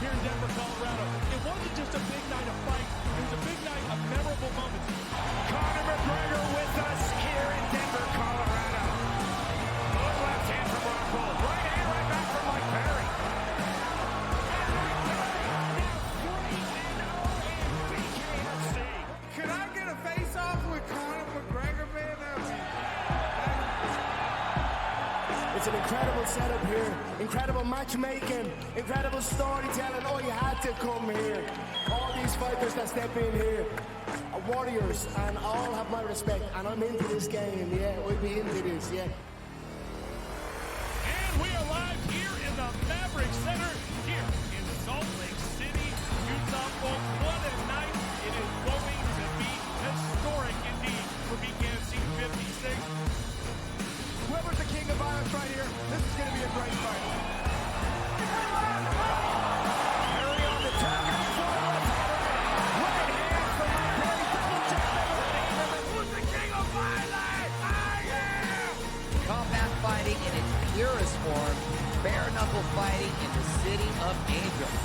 here in Denver, Colorado. It wasn't just a big night of fights. It was a big night of memorable moments. Conor McGregor with us here in Denver, Colorado. Good left hand from Rockhold. Right hand right back from Mike Perry. Can I get a face-off with Conor McGregor, man? It's an incredible setup here, incredible matchmaking, incredible storytelling. Oh, you had to come here. All these fighters that step in here are warriors, and all have my respect. And I'm into this game, yeah. We'll be into this, yeah. And we are live here in the Maverick Center, here in Salt Lake City, Utah. Folks, what a night. It is going to be historic indeed for BKFC 56. Whoever's the king of violence right here, this is going to be a great fight. Perry on the target. Right hand from Mike Perry. Double jab. Who's the king of violence? I am! Combat fighting in its purest form, bare knuckle fighting in the city of angels.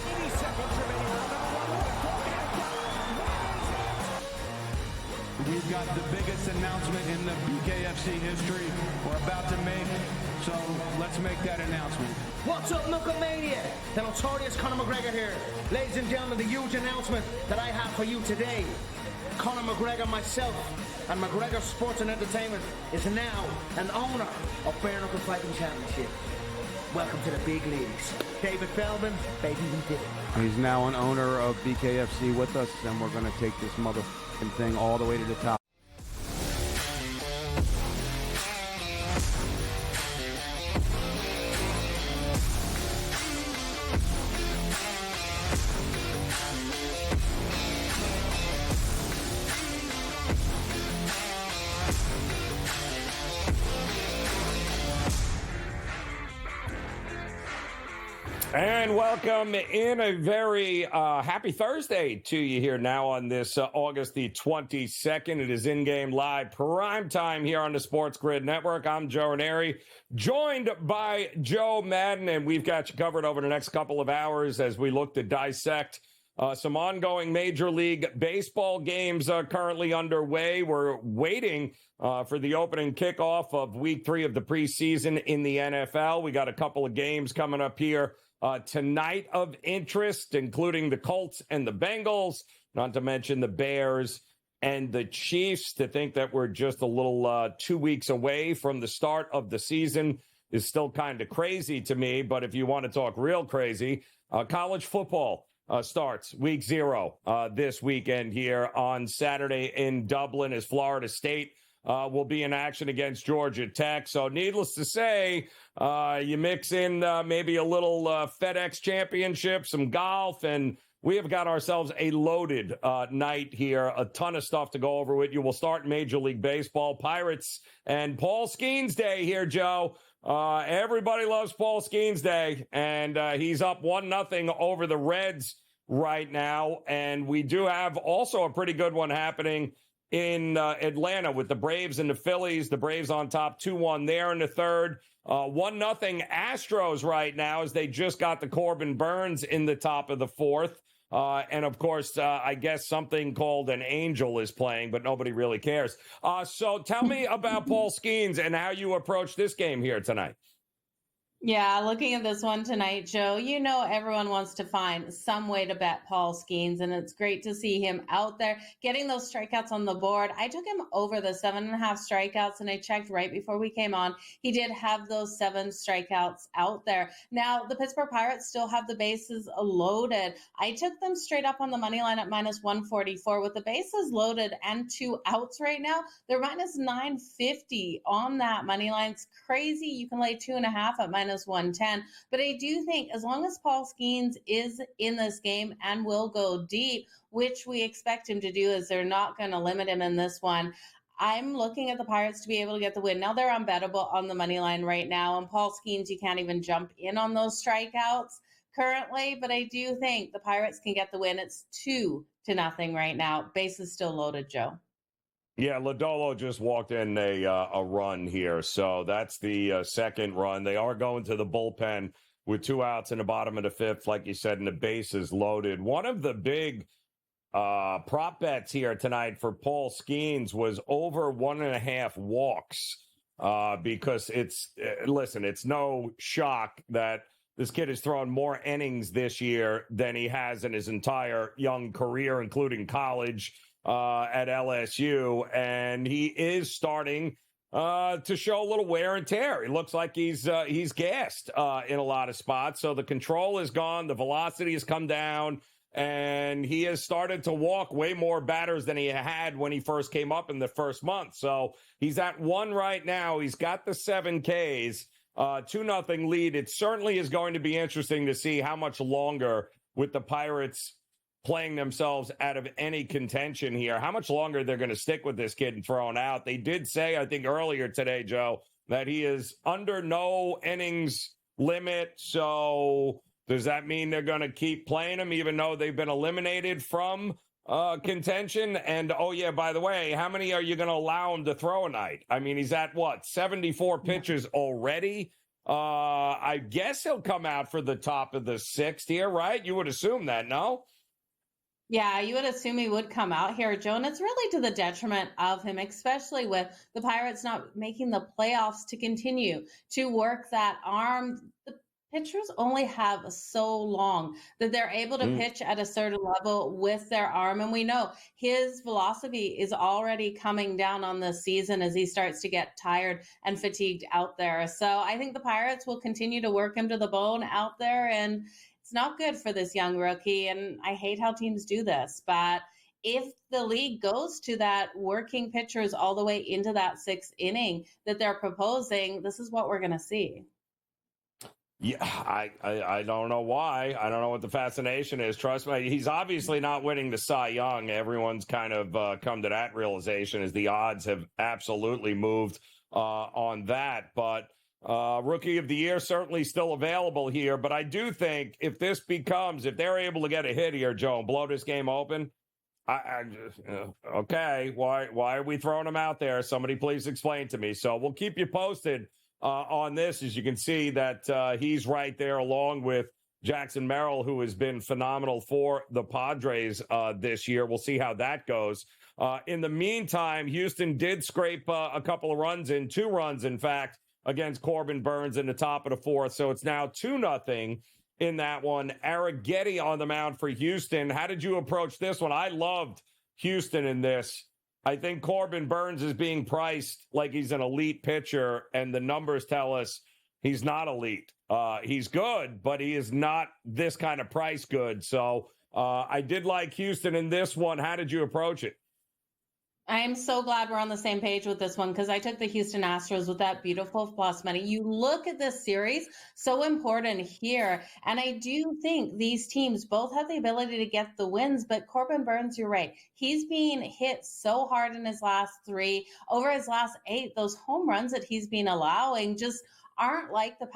80 seconds remaining. We've got the biggest announcement in the BKFC history we're about to make, so let's make that announcement. What's up, Knucklemania? The notorious Conor McGregor here. Ladies and gentlemen, the huge announcement that I have for you today. Conor McGregor, myself, and McGregor Sports and Entertainment is now an owner of Bare Knuckle Fighting Championship. Welcome to the big leagues. David Feldman, baby, we did it. He's now an owner of BKFC with us, and we're going to take this motherfucking thing all the way to the top. And welcome in a very happy Thursday to you here now on this August the 22nd. It is InGame Live Prime Time here on the SportsGrid Network. I'm Joe Raineri, joined by Joe Madden, and we've got you covered over the next couple of hours as we look to dissect some ongoing Major League Baseball games currently underway. We're waiting for the opening kickoff of Week 3 of the preseason in the NFL. We got a couple of games coming up here tonight of interest, including the Colts and the Bengals, not to mention the Bears and the Chiefs. To think that we're just a little 2 weeks away from the start of the season is still kind of crazy to me. But if you want to talk real crazy, college football starts week 0 this weekend here on Saturday in Dublin as Florida State will be in action against Georgia Tech. So needless to say, you mix in maybe a little FedEx Championship, some golf, and we have got ourselves a loaded night here. A ton of stuff to go over with you. We'll start Major League Baseball. Pirates and Paul Skeens Day here, Joe. Everybody loves Paul Skeens Day, and he's up 1-0 over the Reds right now. And we do have also a pretty good one happening in Atlanta with the Braves and the Phillies. The Braves on top 2-1 there in the third. 1-0 Astros right now as they just got the Corbin Burns in the top of the fourth. And, of course, I guess something called an Angel is playing, but nobody really cares. So tell me about Paul Skeens and how you approach this game here tonight. Yeah, looking at this one tonight, Joe, you know everyone wants to find some way to bet Paul Skeens, and it's great to see him out there getting those strikeouts on the board. I took him over the 7.5 strikeouts, and I checked right before we came on. He did have those 7 strikeouts out there. Now, the Pittsburgh Pirates still have the bases loaded. I took them straight up on the money line at -144 with the bases loaded and 2 outs right now. They're -950 on that money line. It's crazy. You can lay 2.5 at -110. But I do think as long as Paul Skeens is in this game and will go deep, which we expect him to do, as they're not going to limit him in this one, I'm looking at the Pirates to be able to get the win. Now they're unbettable on the money line right now, and Paul Skeens, you can't even jump in on those strikeouts currently, but I do think the Pirates can get the win. It's 2-0 right now. Bases still loaded, Joe. Yeah, Lodolo just walked in a run here, so that's the second run. They are going to the bullpen with 2 outs in the bottom of the 5th, like you said, and the bases loaded. One of the big prop bets here tonight for Paul Skeens was over 1.5 walks because it's no shock that this kid has thrown more innings this year than he has in his entire young career, including college at LSU, and he is starting to show a little wear and tear. It looks like he's gassed in a lot of spots. So the control is gone, the velocity has come down, and he has started to walk way more batters than he had when he first came up in the first month. So he's at 1 right now. He's got the 7 Ks, 2-0 lead. It certainly is going to be interesting to see how much longer, with the Pirates playing themselves out of any contention here, how much longer they're going to stick with this kid and throw him out. They did say, I think earlier today, Joe, that he is under no innings limit. So does that mean they're going to keep playing him even though they've been eliminated from contention? And, oh, yeah, by the way, how many are you going to allow him to throw a night? I mean, he's at, 74 pitches already? I guess he'll come out for the top of the 6th here, right? You would assume that, no? Yeah, you would assume he would come out here, Joe, and it's really to the detriment of him, especially with the Pirates not making the playoffs to continue to work that arm. The pitchers only have so long that they're able to pitch at a certain level with their arm, and we know his velocity is already coming down on this season as he starts to get tired and fatigued out there. So I think the Pirates will continue to work him to the bone out there, and it's not good for this young rookie, and I hate how teams do this. But if the league goes to that working pitchers all the way into that 6th inning that they're proposing, this is what we're going to see. Yeah, I don't know why. I don't know what the fascination is. Trust me, he's obviously not winning the Cy Young. Everyone's kind of come to that realization as the odds have absolutely moved on that. But Rookie of the Year certainly still available here, but I do think if they're able to get a hit here, Joe, and blow this game open, okay, why are we throwing him out there? Somebody please explain to me. So we'll keep you posted on this. As you can see that he's right there along with Jackson Merrill, who has been phenomenal for the Padres this year. We'll see how that goes. In the meantime, Houston did scrape a couple of runs in, 2 runs, in fact, against Corbin Burns in the top of the 4th. So it's now 2-0 in that one. Arrighetti on the mound for Houston. How did you approach this one? I loved Houston in this. I think Corbin Burns is being priced like he's an elite pitcher, and the numbers tell us he's not elite. He's good, but he is not this kind of price good. So I did like Houston in this one. How did you approach it? I am so glad we're on the same page with this one because I took the Houston Astros with that beautiful plus money. You look at this series, so important here. And I do think these teams both have the ability to get the wins, but Corbin Burns, you're right. He's being hit so hard in his last 3. Over his last 8, those home runs that he's been allowing just aren't like the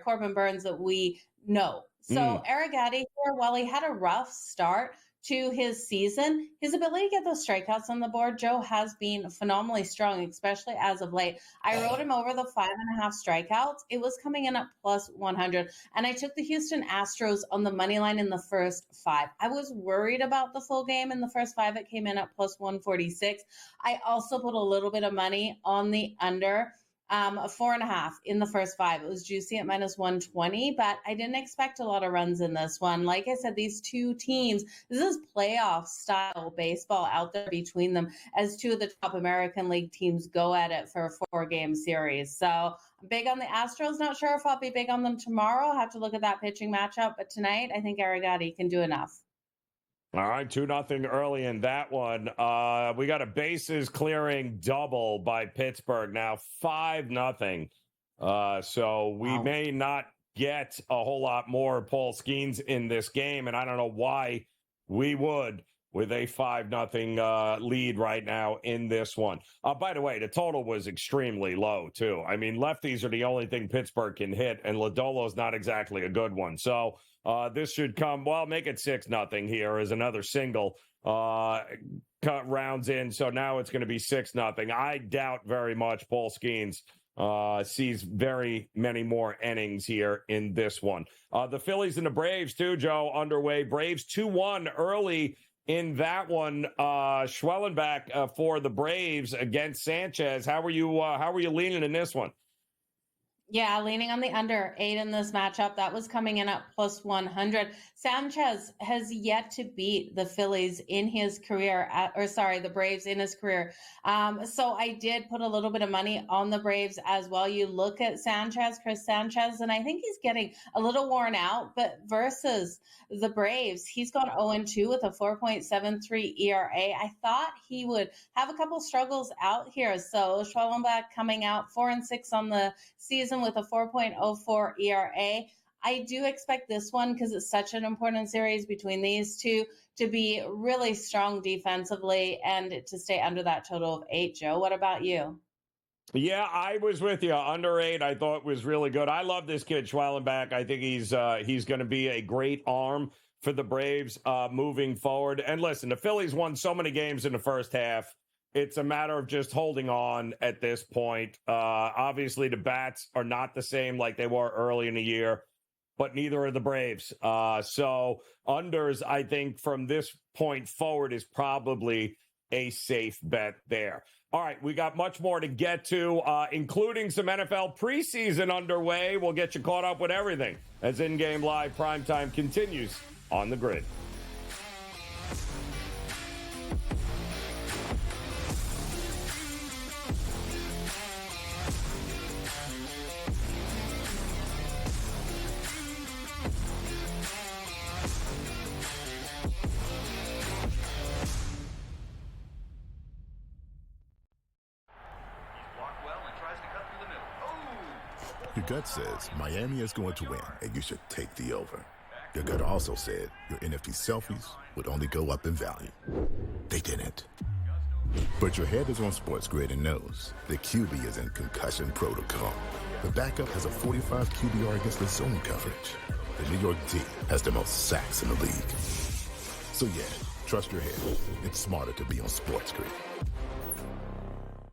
Corbin Burns that we know. So Arrighetti here, while he had a rough start to his season, his ability to get those strikeouts on the board, Joe, has been phenomenally strong, especially as of late. I wrote him over the 5.5 strikeouts. It was coming in at plus 100. And I took the Houston Astros on the money line in the first 5. I was worried about the full game in the first 5. It came in at plus 146. I also put a little bit of money on the under. 4.5 in the first 5. It was juicy at minus 120, but I didn't expect a lot of runs in this one. Like I said, these 2 teams, this is playoff style baseball out there between them as 2 of the top American League teams go at it for a 4-game series. So I'm big on the Astros. Not sure if I'll be big on them tomorrow. I'll have to look at that pitching matchup, but tonight I think Arrighetti can do enough. All right, 2-0 early in that one. We got a bases clearing double by Pittsburgh. Now 5-0. So we may not get a whole lot more Paul Skeens in this game, and I don't know why we would with a 5-0 lead right now in this one. By the way, the total was extremely low, too. I mean, lefties are the only thing Pittsburgh can hit, and Lodolo's not exactly a good one. So this should come, make it 6-0 here as another single cut rounds in. So now it's going to be 6-0. I doubt very much Paul Skeens sees very many more innings here in this one. The Phillies and the Braves, too, Joe, underway. Braves 2-1 early in that one. Schwellenbach for the Braves against Sanchez. How were you leaning in this one? Yeah, leaning on the under 8 in this matchup. That was coming in at plus 100. Sanchez has yet to beat the Phillies in his career, the Braves in his career. So I did put a little bit of money on the Braves as well. You look at Chris Sanchez, and I think he's getting a little worn out, but versus the Braves, he's gone 0-2 with a 4.73 ERA. I thought he would have a couple struggles out here. So Schwellenbach coming out 4-6 on the season with a 4.04 ERA. I do expect this one, because it's such an important series between these two, to be really strong defensively and to stay under that total of 8. Joe, what about you? Yeah, I was with you. Under 8, I thought was really good. I love this kid, Schwellenbach. I think he's going to be a great arm for the Braves moving forward. And listen, the Phillies won so many games in the first half. It's a matter of just holding on at this point. Obviously, the bats are not the same like they were early in the year, but neither are the Braves. So unders, I think, from this point forward is probably a safe bet there. All right, we got much more to get to, including some NFL preseason underway. We'll get you caught up with everything as In-Game Live Primetime continues on the grid. Your gut says Miami is going to win, and you should take the over. Your gut also said your NFT selfies would only go up in value. They didn't. But your head is on SportsGrid and knows the QB is in concussion protocol. The backup has a 45 QBR against the zone coverage. The New York D has the most sacks in the league. So yeah, trust your head. It's smarter to be on SportsGrid.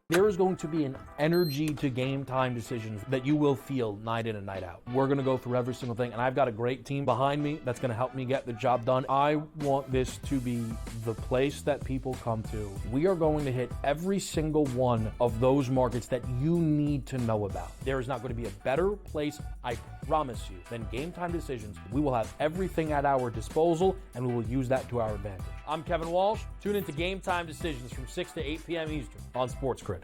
There is going to be an energy to game time decisions that you will feel night in and night out. We're going to go through every single thing, and I've got a great team behind me that's going to help me get the job done. I want this to be the place that people come to. We are going to hit every single one of those markets that you need to know about. There is not going to be a better place, I promise you, than Game Time Decisions. We will have everything at our disposal, and we will use that to our advantage. I'm Kevin Walsh. Tune into Game Time Decisions from 6 to 8 p.m. Eastern on SportsGrid.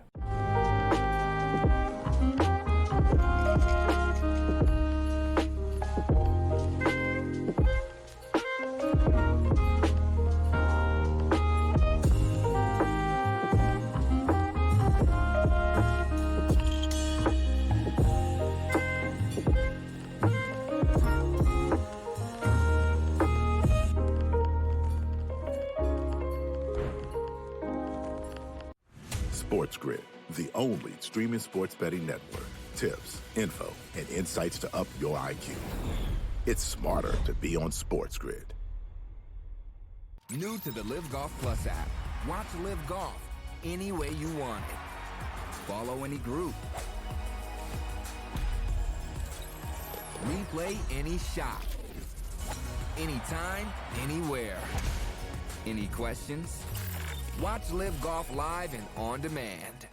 SportsGrid, the only streaming sports betting network. Tips, info, and insights to up your IQ. It's smarter to be on SportsGrid. New to the Live Golf Plus app. Watch Live Golf any way you want it. Follow any group. Replay any shot. Anytime, anywhere. Any questions? Watch Live Golf live and on demand.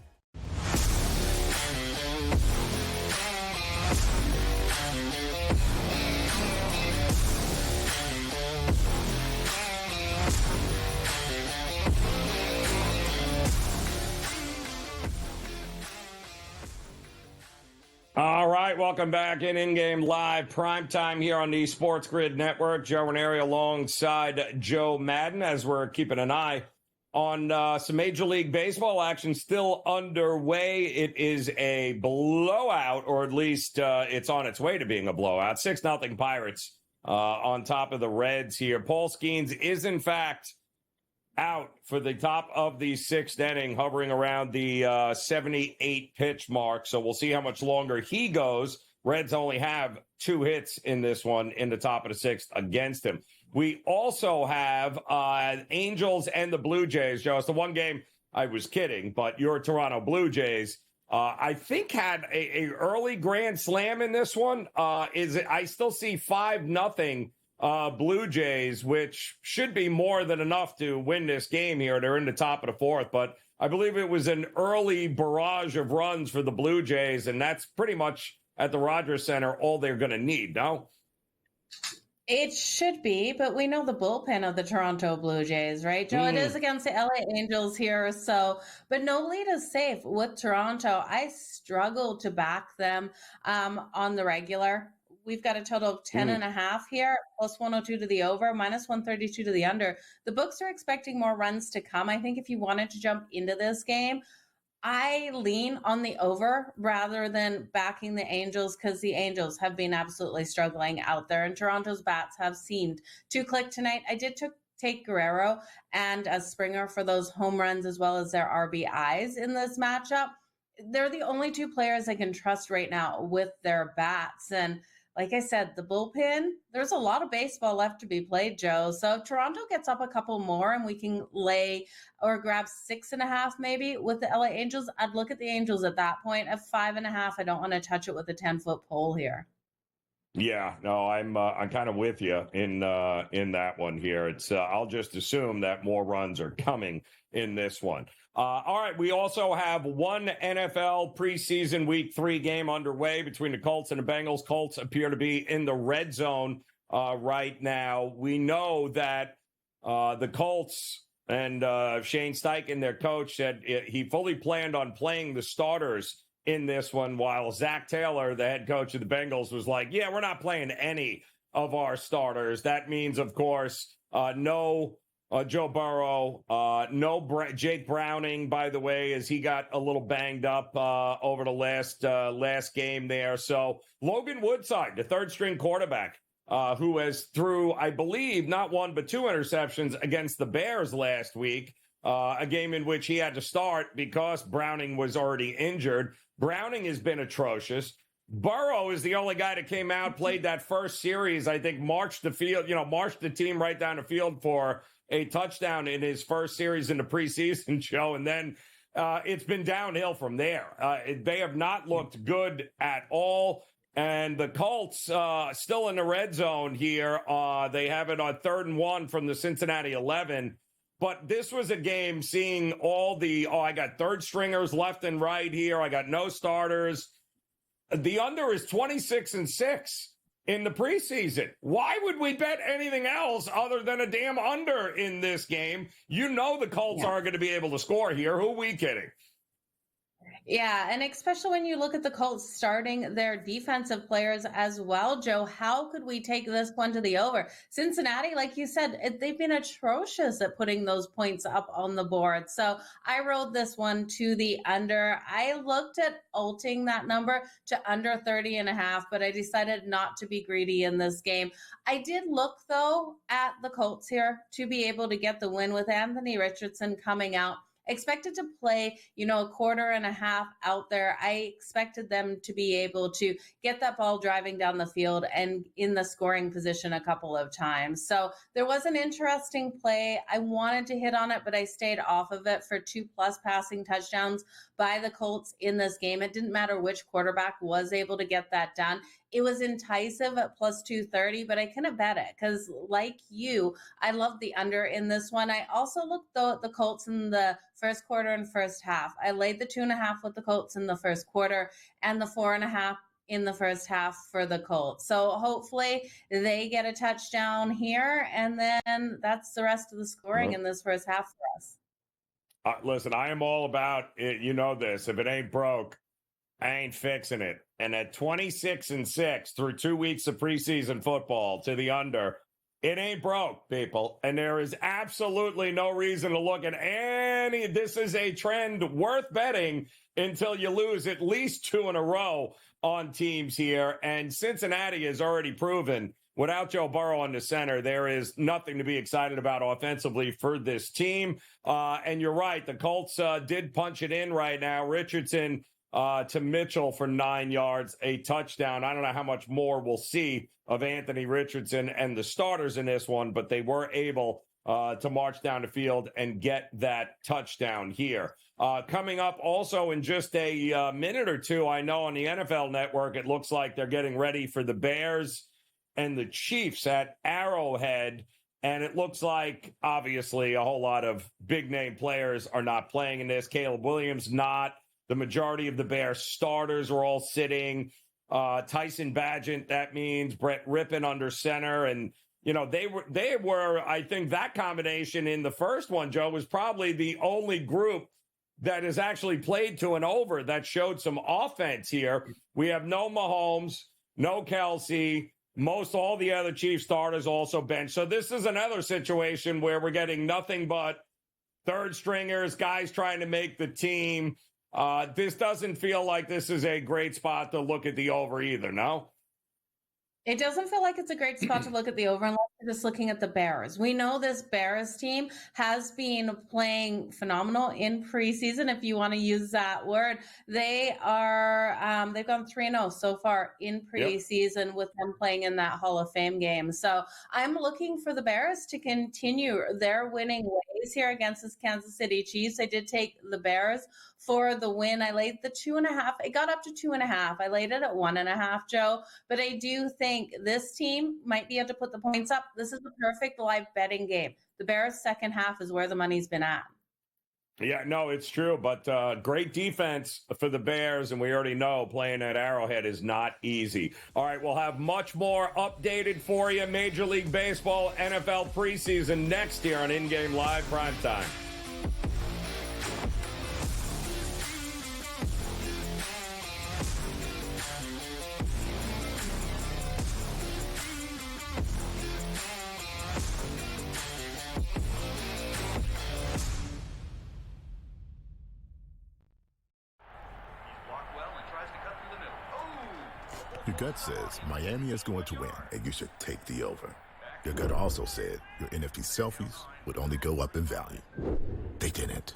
All right, welcome back In-Game Live Primetime here on the SportsGrid Network. Joe Raineri alongside Joe Madden as we're keeping an eye on some Major League Baseball action still underway. It is a blowout, or at least it's on its way to being a blowout. 6-0 Pirates on top of the Reds here. Paul Skeens is, in fact, out for the top of the 6th inning, hovering around the 78 pitch mark. So we'll see how much longer he goes. Reds only have 2 hits in this one in the top of the 6th against him. We also have Angels and the Blue Jays. Joe, it's the one game, I was kidding, but your Toronto Blue Jays I think had a early grand slam in this one. I still see 5-0 Blue Jays, which should be more than enough to win this game here. They're in the top of the fourth, but I believe it was an early barrage of runs for the Blue Jays, and that's pretty much at the Rogers Center all they're going to need, no? It should be, but we know the bullpen of the Toronto Blue Jays, right, Joe? It is against the LA Angels here, but no lead is safe with Toronto. I struggle to back them on the regular. We've got a total of 10.5 here, plus 102 to the over, minus 132 to the under. The books are expecting more runs to come. I think if you wanted to jump into this game, I lean on the over rather than backing the Angels because the Angels have been absolutely struggling out there, and Toronto's bats have seemed to click tonight. I did take Guerrero and Springer for those home runs as well as their RBIs in this matchup. They're the only two players I can trust right now with their bats. And like I said, the bullpen, there's a lot of baseball left to be played, Joe. So if Toronto gets up a couple more and we can lay or grab 6.5 maybe with the LA Angels, I'd look at the Angels at that point. At 5.5, I don't want to touch it with a 10-foot pole here. Yeah, no, I'm kind of with you in that one here. It's I'll just assume that more runs are coming in this one. All right, we also have one NFL preseason Week 3 game underway between the Colts and the Bengals. Colts appear to be in the red zone right now. We know that the Colts and Shane Steichen, their coach, said he fully planned on playing the starters in this one, while Zach Taylor, the head coach of the Bengals, was like, yeah, we're not playing any of our starters. That means, of course, no Joe Burrow, no Jake Browning, by the way, as he got a little banged up over the last game there. So Logan Woodside, the third-string quarterback, who has threw, I believe, not one but 2 interceptions against the Bears last week, a game in which he had to start because Browning was already injured. Browning has been atrocious. Burrow is the only guy that came out, played that first series, I think, marched the team right down the field for a touchdown in his first series in the preseason show. And then it's been downhill from there. They have not looked good at all. And the Colts still in the red zone here. They have it on 3rd and 1 from the Cincinnati 11. But this was a game seeing all I got third stringers left and right here. I got no starters. The under is 26-6 in the preseason. Why would we bet anything else other than a damn under in this game? You know the Colts aren't going to be able to score here. Who are we kidding? Yeah, and especially when you look at the Colts starting their defensive players as well, Joe, how could we take this one to the over? Cincinnati, like you said, they've been atrocious at putting those points up on the board. So I rolled this one to the under. I looked at alting that number to under 30.5, but I decided not to be greedy in this game. I did look, though, at the Colts here to be able to get the win with Anthony Richardson coming out. Expected to play, a quarter and a half out there. I expected them to be able to get that ball driving down the field and in the scoring position a couple of times. So there was an interesting play. I wanted to hit on it, but I stayed off of it for 2+ passing touchdowns by the Colts in this game. It didn't matter which quarterback was able to get that done. It was enticing at plus 230, but I couldn't bet it because, like you, I love the under in this one. I also looked, though, at the Colts in the first quarter and first half. I laid the 2.5 with the Colts in the first quarter and the 4.5 in the first half for the Colts. So hopefully they get a touchdown here, and then that's the rest of the scoring in this first half for us. Listen, I am all about it. You know this. If it ain't broke, I ain't fixing it. And at 26-6 through 2 weeks of preseason football to the under, it ain't broke, people. And there is absolutely no reason to look at any. This is a trend worth betting until you lose at least 2 in a row on teams here. And Cincinnati has already proven without Joe Burrow on the center, there is nothing to be excited about offensively for this team. And you're right. The Colts did punch it in right now. Richardson to Mitchell for 9 yards, a touchdown. I don't know how much more we'll see of Anthony Richardson and the starters in this one, but they were able to march down the field and get that touchdown here. Coming up also in just a minute or two, I know on the NFL Network, it looks like they're getting ready for the Bears and the Chiefs at Arrowhead. And it looks like, obviously, a whole lot of big-name players are not playing in this. Caleb Williams not. The majority of the Bears starters are all sitting. Tyson Bagent, that means Brett Rippon under center. And, you know, they were, I think that combination in the first one, Joe, was probably the only group that has actually played to an over that showed some offense here. We have no Mahomes, no Kelsey. Most all the other Chiefs starters also benched. So this is another situation where we're getting nothing but third stringers, guys trying to make the team. This doesn't feel like this is a great spot to look at the over either, no? It doesn't feel like it's a great spot to look at the over unless you're just looking at the Bears. We know this Bears team has been playing phenomenal in preseason, if you want to use that word. They are they've gone 3-0 so far in preseason with them playing in that Hall of Fame game. So I'm looking for the Bears to continue their winning ways here against this Kansas City Chiefs. I did take the Bears for the win. I laid the 2.5. It got up to 2.5. I laid it at 1.5, Joe. But I do think this team might be able to put the points up. This is the perfect live betting game. The Bears' second half is where the money's been at. Yeah, no, it's true. But great defense for the Bears, and we already know playing at Arrowhead is not easy. All right, we'll have much more updated for you. Major League Baseball, NFL preseason next year on InGame Live Primetime. Your gut says Miami is going to win, and you should take the over. Your gut also said your NFT selfies would only go up in value. They didn't.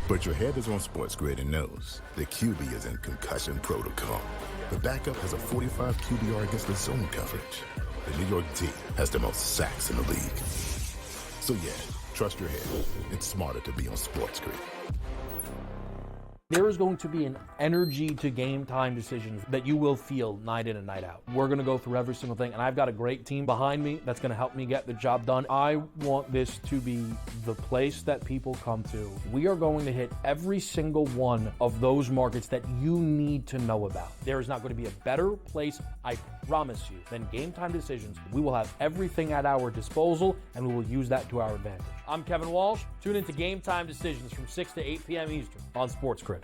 But your head is on SportsGrid and knows the QB is in concussion protocol. The backup has a 45 QBR against the zone coverage. The New York D has the most sacks in the league. So yeah, trust your head. It's smarter to be on SportsGrid. There is going to be an energy to game time decisions that you will feel night in and night out. We're going to go through every single thing, and I've got a great team behind me that's going to help me get the job done. I want this to be the place that people come to. We are going to hit every single one of those markets that you need to know about. There is not going to be a better place, I promise you, than Game Time Decisions. We will have everything at our disposal, and we will use that to our advantage. I'm Kevin Walsh. Tune into Game Time Decisions from 6 to 8 p.m. Eastern on SportsGrid.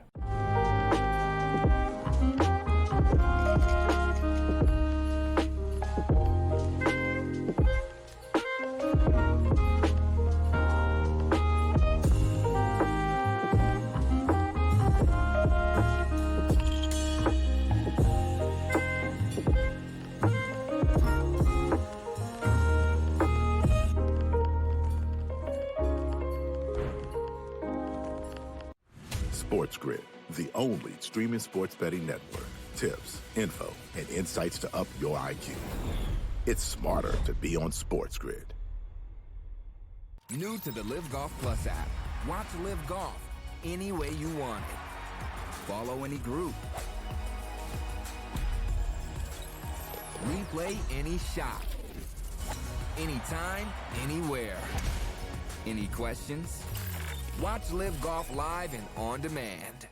SportsGrid, the only streaming sports betting network. Tips, info, and insights to up your IQ. It's smarter to be on SportsGrid. New to the Live Golf Plus app. Watch Live Golf any way you want it. Follow any group. Replay any shot. Anytime, anywhere. Any questions? Watch Live Golf live and on demand.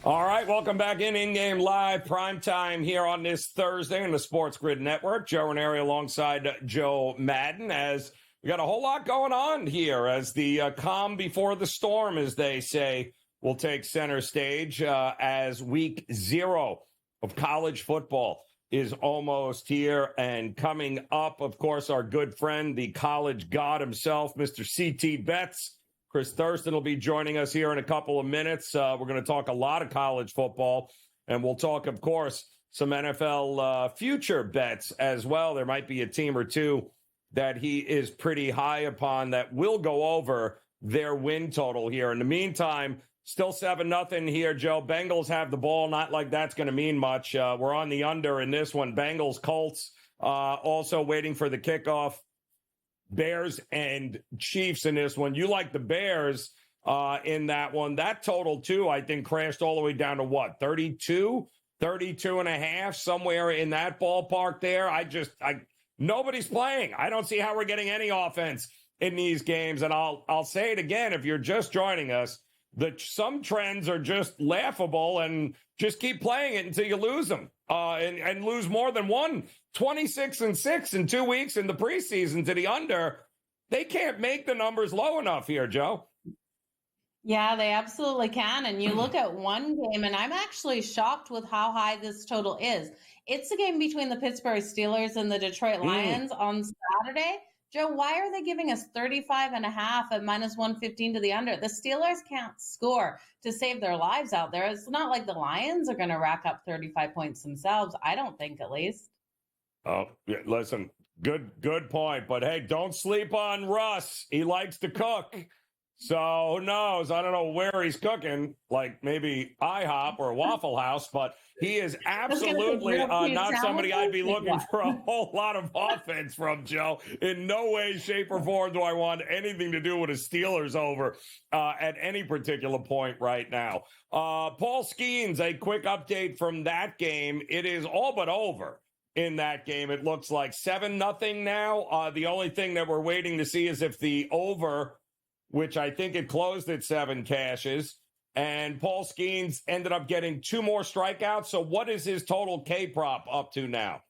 All right, welcome back in-game live primetime here on this Thursday on the SportsGrid Network. Joe Raineri alongside Joe Madden, as we got a whole lot going on here as the calm before the storm, as they say, will take center stage as week 0 of college football is almost here. And coming up, of course, our good friend, the college god himself, Mr. CT Betts. Chris Thurston will be joining us here in a couple of minutes. We're going to talk a lot of college football, and we'll talk, of course, some NFL future bets as well. There might be a team or two that he is pretty high upon that will go over their win total here. In the meantime, still 7-0 here, Joe. Bengals have the ball. Not like that's going to mean much. We're on the under in this one. Bengals, Colts, also waiting for the kickoff. Bears and Chiefs in this one. You like the Bears in that one. That total, too, I think crashed all the way down to what, 32 and a half, somewhere in that ballpark there. Nobody's playing. I don't see how we're getting any offense in these games. And I'll say it again, if you're just joining us, some trends are just laughable, and just keep playing it until you lose them and lose more than one. 26-6 in 2 weeks in the preseason to the under. They can't make the numbers low enough here, Joe. Yeah, they absolutely can. And you look at one game, and I'm actually shocked with how high this total is. It's a game between the Pittsburgh Steelers and the Detroit Lions on Saturday. Joe, why are they giving us 35.5 at -115 to the under? The Steelers can't score to save their lives out there. It's not like the Lions are going to rack up 35 points themselves. I don't think, at least. Oh, yeah, listen, good point. But hey, don't sleep on Russ. He likes to cook. So who knows? I don't know where he's cooking, like maybe IHOP or Waffle House, but he is absolutely not somebody I'd be looking for a whole lot of offense from, Joe. In no way, shape, or form do I want anything to do with the Steelers over at any particular point right now. Paul Skeens, a quick update from that game. It is all but over in that game. It looks like 7-0 now. The only thing that we're waiting to see is if the over, which I think it closed at 7, cashes. And Paul Skeens ended up getting 2 more strikeouts. So what is his total K-prop up to now?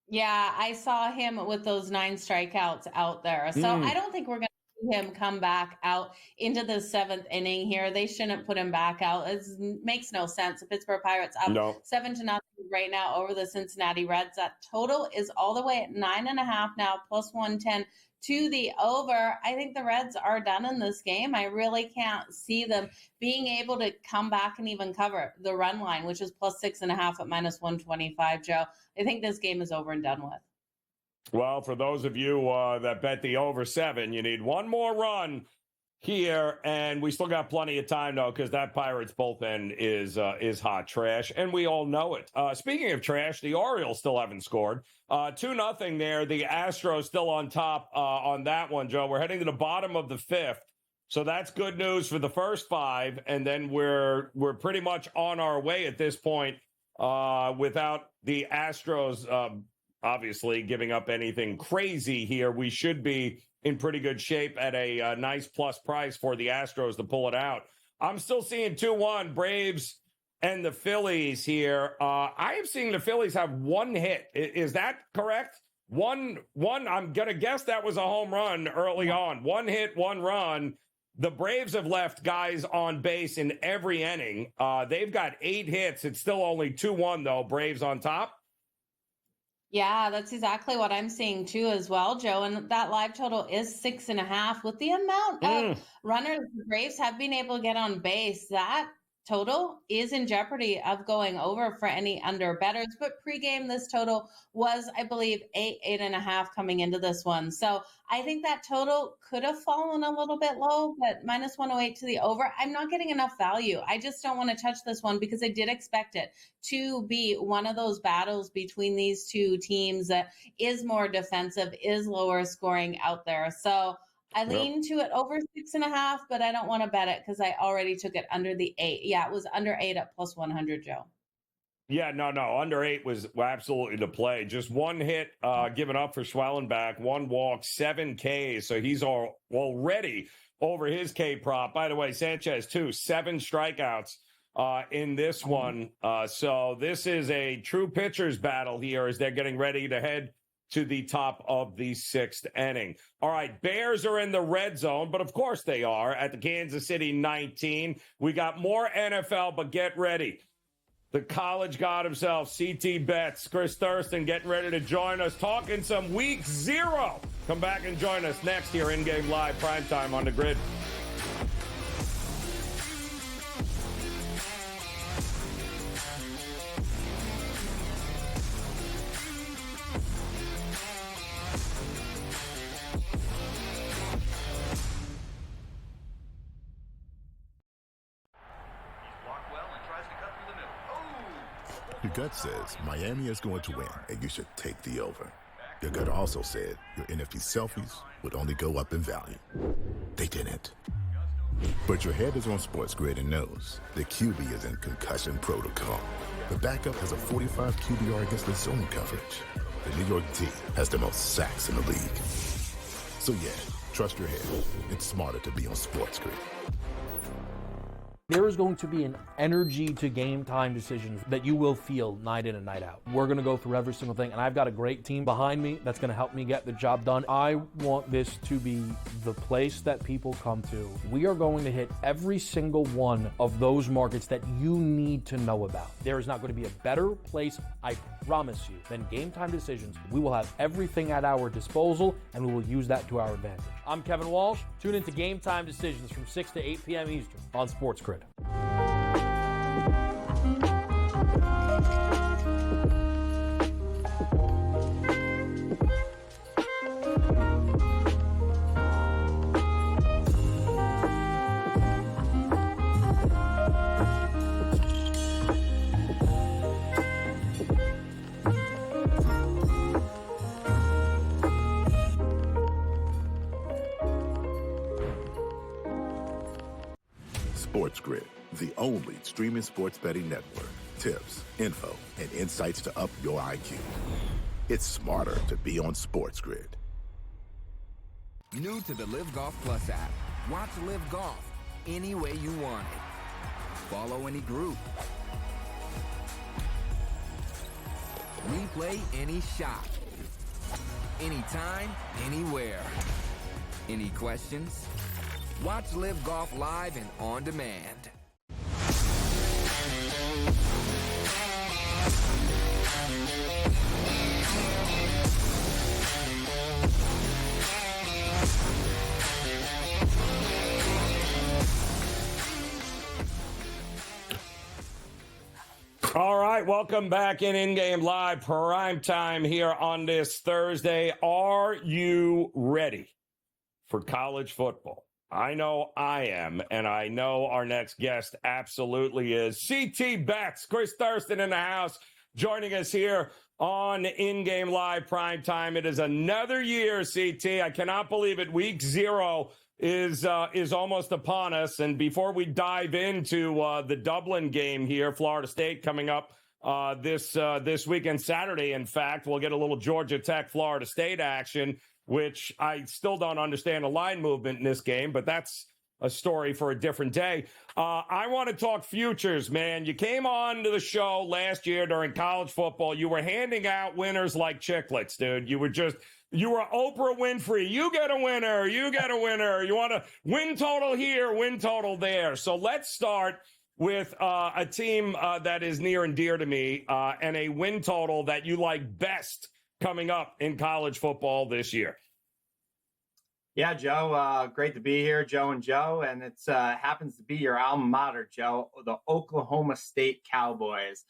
Yeah, I saw him with those 9 strikeouts out there. So I don't think we're going to see him come back out into the 7th inning here. They shouldn't put him back out. It makes no sense. The Pittsburgh Pirates up 7-0 right now over the Cincinnati Reds. That total is all the way at 9.5 now, +110. To the over. I think the Reds are done in this game. I really can't see them being able to come back and even cover the run line, which is +6.5 at -125, Joe. I think this game is over and done with. Well, for those of you that bet the over 7, you need one more run here, and we still got plenty of time, though, because that Pirates bullpen is hot trash, and we all know it. Speaking of trash, the Orioles still haven't scored. 2-0 there. The Astros still on top on that one, Joe. We're heading to the bottom of the 5th, so that's good news for the first 5, and then we're pretty much on our way at this point without the Astros obviously giving up anything crazy here. We should be in pretty good shape at a nice plus price for the Astros to pull it out. I'm still seeing 2-1 Braves and the Phillies here. I am seeing the Phillies have 1 hit. Is that correct? One. I'm going to guess that was a home run early on. 1 hit, 1 run. The Braves have left guys on base in every inning. They've got 8 hits. It's still only 2-1, though. Braves on top. Yeah, that's exactly what I'm seeing too as well, Joe. And that live total is 6.5. With the amount of runners the Braves have been able to get on base, that total is in jeopardy of going over for any under bettors. But pregame, this total was, I believe, 8.5 coming into this one. So I think that total could have fallen a little bit low, but -108 to the over. I'm not getting enough value. I just don't want to touch this one because I did expect it to be one of those battles between these two teams that is more defensive, is lower scoring out there. So I lean to it over 6.5, but I don't want to bet it because I already took it under the 8. Yeah, it was under 8 at +100, Joe. Yeah, no. Under 8 was absolutely the play. Just 1 hit given up for Schwellenbach, 1 walk, 7 Ks. So he's already over his K prop. By the way, Sanchez, too, 7 strikeouts in this one. So this is a true pitcher's battle here as they're getting ready to head to the top of the 6th inning. All right, Bears are in the red zone, but of course they are at the Kansas City 19. We got more NFL, but get ready. The college god himself, CT Betts, Chris Thurston, getting ready to join us, talking some week 0. Come back and join us next here, InGame Live, primetime on the grid. Your gut says Miami is going to win, and you should take the over. Your gut also said your NFT selfies would only go up in value. They didn't. But your head is on SportsGrid and knows the QB is in concussion protocol. The backup has a 45 QBR against the zone coverage. The New York team has the most sacks in the league. So yeah, trust your head. It's smarter to be on SportsGrid. There is going to be an energy to game time decisions that you will feel night in and night out. We're going to go through every single thing, and I've got a great team behind me that's going to help me get the job done. I want this to be the place that people come to. We are going to hit every single one of those markets that you need to know about. There is not going to be a better place, I promise you, than Game Time Decisions. We will have everything at our disposal, and we will use that to our advantage. I'm Kevin Walsh. Tune into Game Time Decisions from 6 to 8 p.m. Eastern on SportsGrid. SportsGrid, the only streaming sports betting network. Tips, info, and insights to up your IQ. It's smarter to be on SportsGrid. New to the Live Golf Plus app. Watch Live Golf any way you want it. Follow any group. Replay any shot. Anytime, anywhere. Any questions? Watch Live Golf live and on demand. All right, welcome back in InGame Live Prime Time here on this Thursday. Are you ready for college football? I know I am, and I know our next guest absolutely is. CT Betts, Chris Thurston in the house, joining us here on InGame Live Prime Time. It is another year, CT. I cannot believe it. Week 0 is almost upon us. And before we dive into the Dublin game here, Florida State coming up this weekend, Saturday, in fact, we'll get a little Georgia Tech, Florida State action, which I still don't understand the line movement in this game, but that's a story for a different day. I want to talk futures, man. You came on to the show last year during college football. You were handing out winners like chiclets, dude. You were Oprah Winfrey. You get a winner. You get a winner. You want to win total here, win total there. So let's start with a team that is near and dear to me and a win total that you like best coming up in college football this year. Yeah, Joe, great to be here, Joe and Joe. And it happens to be your alma mater, Joe, the Oklahoma State Cowboys.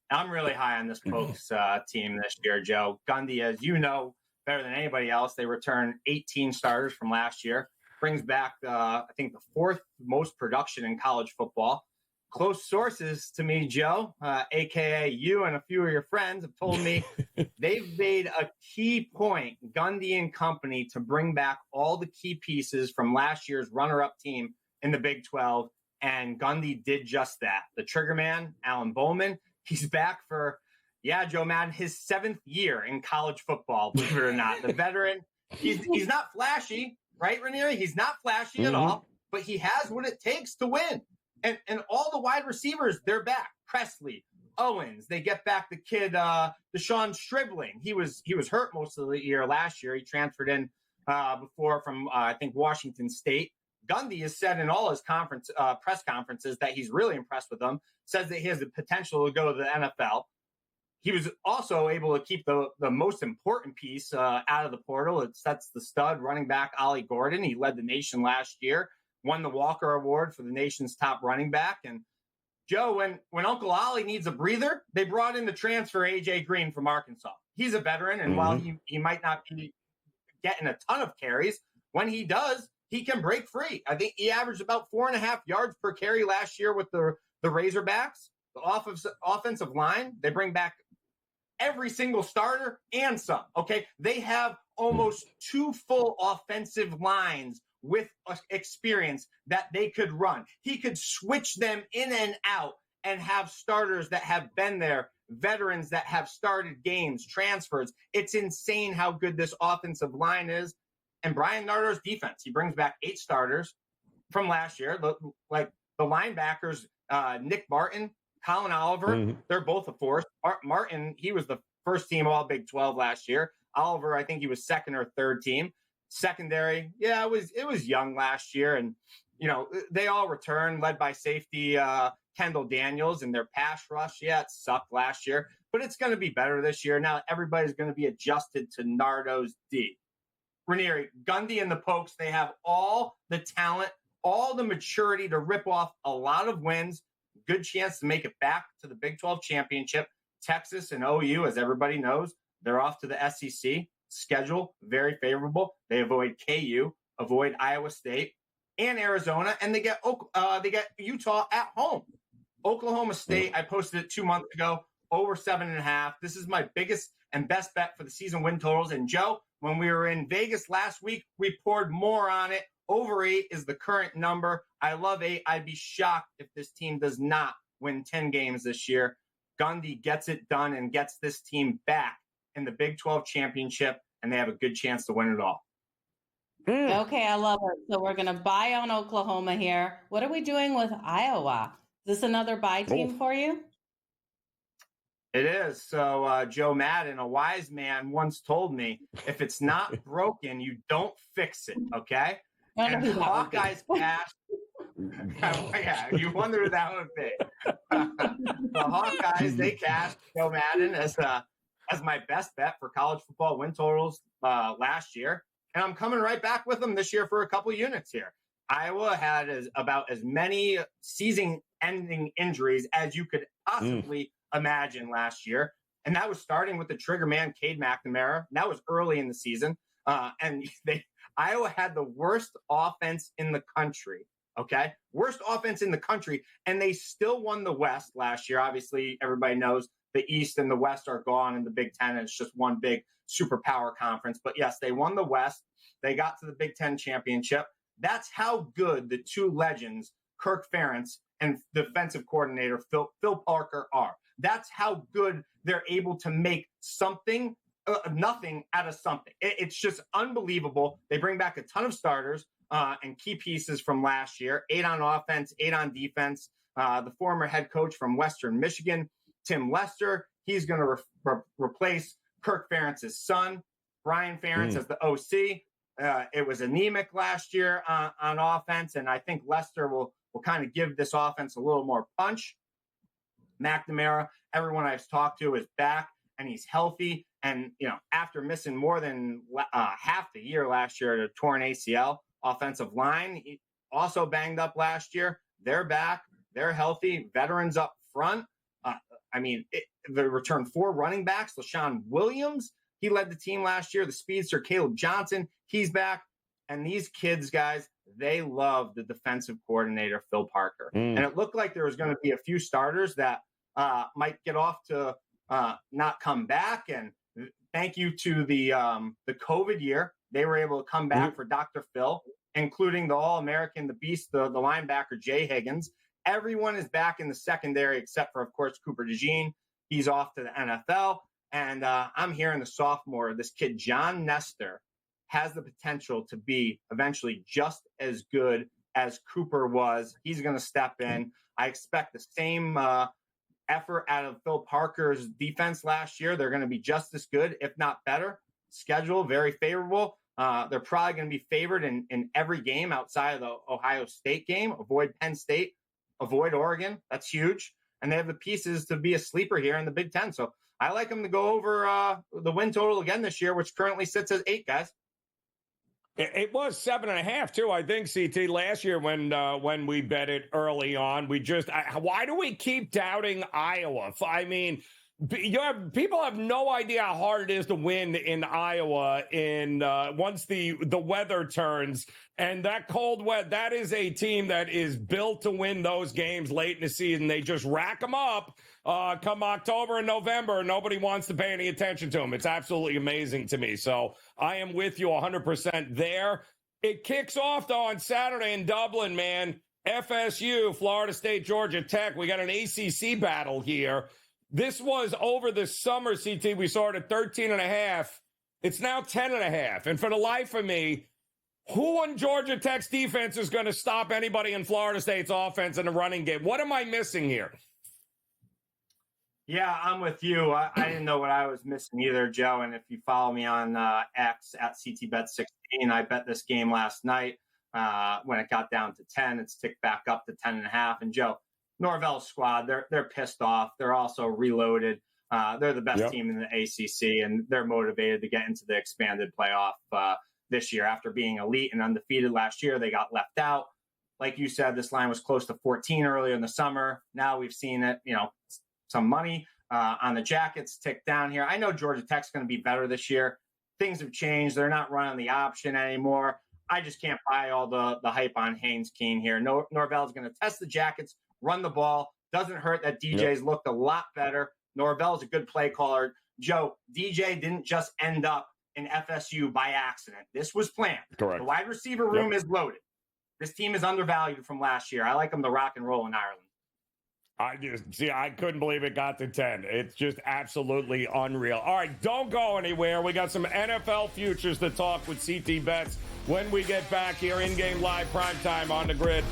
I'm really high on this Pokes team this year, Joe. Gundy, as you know better than anybody else, they returned 18 starters from last year. Brings back, I think, the 4th most production in college football. Close sources to me, Joe, a.k.a. you and a few of your friends, have told me they've made a key point, Gundy and company, to bring back all the key pieces from last year's runner-up team in the Big 12, and Gundy did just that. The trigger man, Alan Bowman, he's back for, Joe Madden, his 7th year in college football, believe it or not. The veteran, he's not flashy, right, Raineri? He's not flashy at all, but he has what it takes to win. And all the wide receivers, they're back. Presley, Owens, they get back the kid, Deshaun Stribling. He was hurt most of the year last year. He transferred in before from, I think, Washington State. Gundy has said in all his press conferences that he's really impressed with them, says that he has the potential to go to the NFL. He was also able to keep the most important piece out of the portal. That's the stud running back, Ollie Gordon. He led the nation last year. Won the Walker Award for the nation's top running back. And Joe, when Uncle Ollie needs a breather, they brought in the transfer A.J. Green from Arkansas. He's a veteran, and while he might not be getting a ton of carries, when he does, he can break free. I think he averaged about 4.5 yards per carry last year with the Razorbacks. The offensive line, they bring back every single starter and some, okay? They have almost 2 full offensive lines with experience that they could run. He could switch them in and out and have starters that have been there, veterans that have started games, transfers. It's insane how good this offensive line is. And Brian Nardo's defense, he brings back 8 starters from last year. Like the linebackers, Nick Martin, Colin Oliver, they're both a force. Martin, he was the first team all Big 12 last year. Oliver, I think he was second or third team. Secondary, yeah, it was young last year. And, you know, they all returned, led by safety Kendall Daniels, and their pass rush, yeah, it sucked last year. But it's going to be better this year. Now everybody's going to be adjusted to Nardo's D. Raineri, Gundy, and the Pokes, they have all the talent, all the maturity to rip off a lot of wins. Good chance to make it back to the Big 12 championship. Texas and OU, as everybody knows, they're off to the SEC. Schedule very favorable. They avoid KU, avoid Iowa State and Arizona, and they get Utah at home. Oklahoma State, I posted it 2 months ago, over 7.5. This is my biggest and best bet for the season win totals. And Joe, when we were in Vegas last week, we poured more on it. Over 8 is the current number. I love 8. I'd be shocked if this team does not win 10 games this year. Gundy gets it done and gets this team back in the Big 12 championship, and they have a good chance to win it all. Okay, I love it. So we're going to buy on Oklahoma here. What are we doing with Iowa? Is this another buy team for you? It is. So Joe Madden, a wise man, once told me, if it's not broken, you don't fix it, okay? And Hawkeyes passed. Yeah, you wonder who that would be. The Hawkeyes, they cashed Joe Madden as my best bet for college football win totals last year. And I'm coming right back with them this year for a couple units here. Iowa had about as many season-ending injuries as you could possibly imagine last year. And that was starting with the trigger man, Cade McNamara. That was early in the season. And Iowa had the worst offense in the country, okay? Worst offense in the country, and they still won the West last year. Obviously, everybody knows the East and the West are gone in the Big Ten, and it's just one big superpower conference. But yes, they won the West. They got to the Big Ten championship. That's how good the two legends, Kirk Ferentz and defensive coordinator Phil Parker, are. That's how good they're able to make something, nothing out of something. It's just unbelievable. They bring back a ton of starters and key pieces from last year, 8 on offense, 8 on defense. The former head coach from Western Michigan, Tim Lester, he's going to replace Kirk Ferentz's son, Brian Ferentz, as the OC. It was anemic last year on offense, and I think Lester will kind of give this offense a little more punch. McNamara, everyone I've talked to is back, and he's healthy. And, you know, after missing more than half the year last year at a torn ACL, offensive line, he also banged up last year. They're back. They're healthy. Veterans up front. They returned 4 running backs. LaShawn Williams, he led the team last year. The speedster, Caleb Johnson, he's back. And these kids, guys, they love the defensive coordinator, Phil Parker. And it looked like there was going to be a few starters that might get off to not come back. And thank you to the COVID year, they were able to come back for Dr. Phil, including the All-American, the Beast, the linebacker, Jay Higgins. Everyone is back in the secondary except for, of course, Cooper DeJean. He's off to the NFL. And I'm hearing the sophomore, this kid, John Nestor, has the potential to be eventually just as good as Cooper was. He's going to step in. I expect the same effort out of Phil Parker's defense last year. They're going to be just as good, if not better. Schedule, very favorable. They're probably going to be favored in every game outside of the Ohio State game. Avoid Penn State, avoid Oregon. That's huge. And they have the pieces to be a sleeper here in the Big Ten. So I like them to go over the win total again this year, which currently sits at 8, guys. It was 7.5 too, I think, CT, last year when we bet it early on. Why do we keep doubting Iowa? I mean, People have no idea how hard it is to win in Iowa once the weather turns. And that cold weather, that is a team that is built to win those games late in the season. They just rack them up come October and November. Nobody wants to pay any attention to them. It's absolutely amazing to me. So I am with you 100% there. It kicks off, though, on Saturday in Dublin, man. FSU, Florida State, Georgia Tech. We got an ACC battle here. This was over the summer, CT. We saw it at 13.5. It's now 10.5. And for the life of me, who on Georgia Tech's defense is going to stop anybody in Florida State's offense in the running game? What am I missing here? Yeah, I'm with you. I didn't know what I was missing either, Joe. And if you follow me on X at CTBet16, I bet this game last night when it got down to 10. It's ticked back up to 10.5. And Joe, Norvell's squad, they're pissed off. They're also reloaded. They're the best team in the ACC, and they're motivated to get into the expanded playoff this year. After being elite and undefeated last year, they got left out. Like you said, this line was close to 14 earlier in the summer. Now we've seen it, some money on the Jackets tick down here. I know Georgia Tech's going to be better this year. Things have changed. They're not running the option anymore. I just can't buy all the hype on Haynes Keene here. Norvell's going to test the Jackets, run the ball. Doesn't hurt that DJ's looked a lot better. Norvell's a good play caller. Joe, DJ didn't just end up in FSU by accident. This was planned. Correct. The wide receiver room is loaded. This team is undervalued from last year. I like them to rock and roll in Ireland. I couldn't believe it got to 10. It's just absolutely unreal. All right, don't go anywhere. We got some NFL futures to talk with CT Bets when we get back here in-game live primetime on the grid.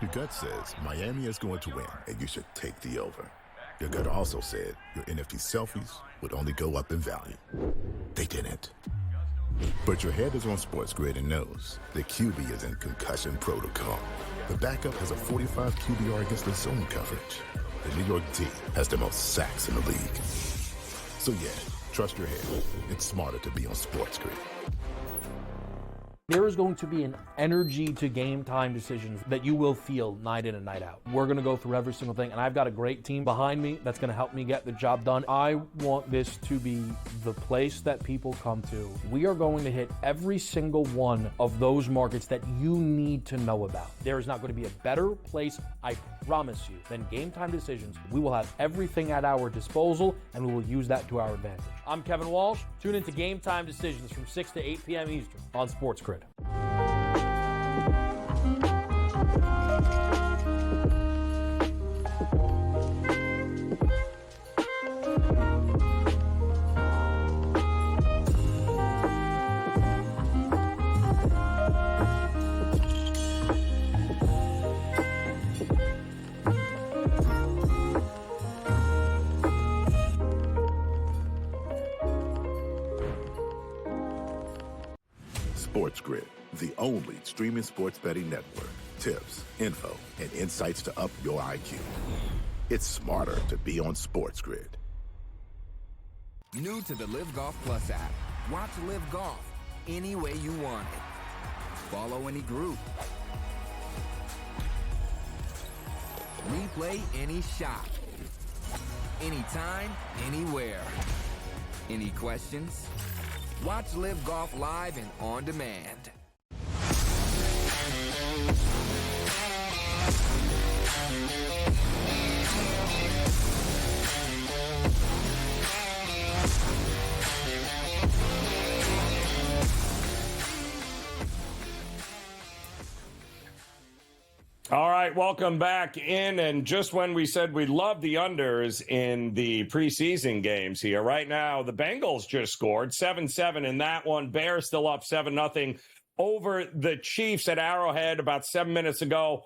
Your gut says Miami is going to win, and you should take the over. Your gut also said your NFT selfies would only go up in value. They didn't. But your head is on SportsGrid and knows the QB is in concussion protocol. The backup has a 45 QBR against the zone coverage. The New York D has the most sacks in the league. So yeah, trust your head. It's smarter to be on SportsGrid. There is going to be an energy to game time decisions that you will feel night in and night out. We're going to go through every single thing, and I've got a great team behind me that's going to help me get the job done. I want this to be the place that people come to. We are going to hit every single one of those markets that you need to know about. There is not going to be a better place, I promise you, than Game Time Decisions. We will have everything at our disposal, and we will use that to our advantage. I'm Kevin Walsh. Tune into Game Time Decisions from 6 to 8 p.m. Eastern on SportsGrid. SportsGrid, the only streaming sports betting network. Tips, info, and insights to up your IQ. It's smarter to be on SportsGrid. New to the Live Golf Plus app. Watch Live Golf any way you want it. Follow any group. Replay any shot. Anytime, anywhere. Any questions? Watch Live Golf live and on demand. All right, welcome back in. And just when we said we love the unders in the preseason games here, right now, the Bengals just scored 7-7 in that one. Bears still up 7-0 over the Chiefs at Arrowhead about 7 minutes ago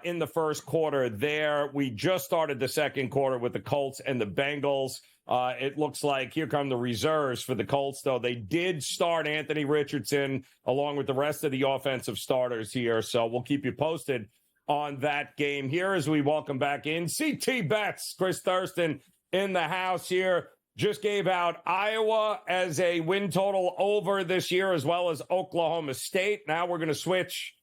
in the first quarter there. We just started the second quarter with the Colts and the Bengals. It looks like here come the reserves for the Colts, though. They did start Anthony Richardson along with the rest of the offensive starters here, so we'll keep you posted on that game here as we welcome back in CT Bets. Chris Thurston in the house here. Just gave out Iowa as a win total over this year, as well as Oklahoma State. Now we're going to switch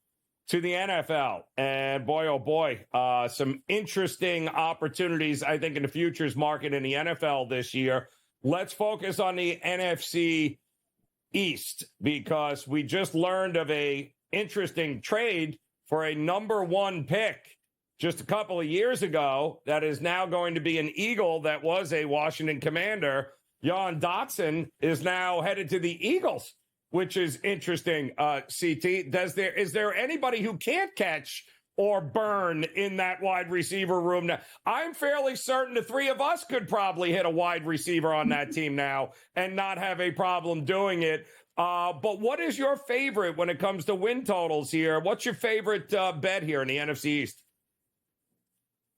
to the NFL. And boy, oh boy, some interesting opportunities, I think, in the futures market in the NFL this year. Let's focus on the NFC East, because we just learned of a interesting trade for a number one pick just a couple of years ago that is now going to be an Eagle that was a Washington Commander. Jan Dotson is now headed to the Eagles, which is interesting. CT, is there anybody who can't catch or burn in that wide receiver room now? I'm fairly certain the three of us could probably hit a wide receiver on that team now and not have a problem doing it. But what is your favorite when it comes to win totals here? What's your favorite bet here in the NFC East?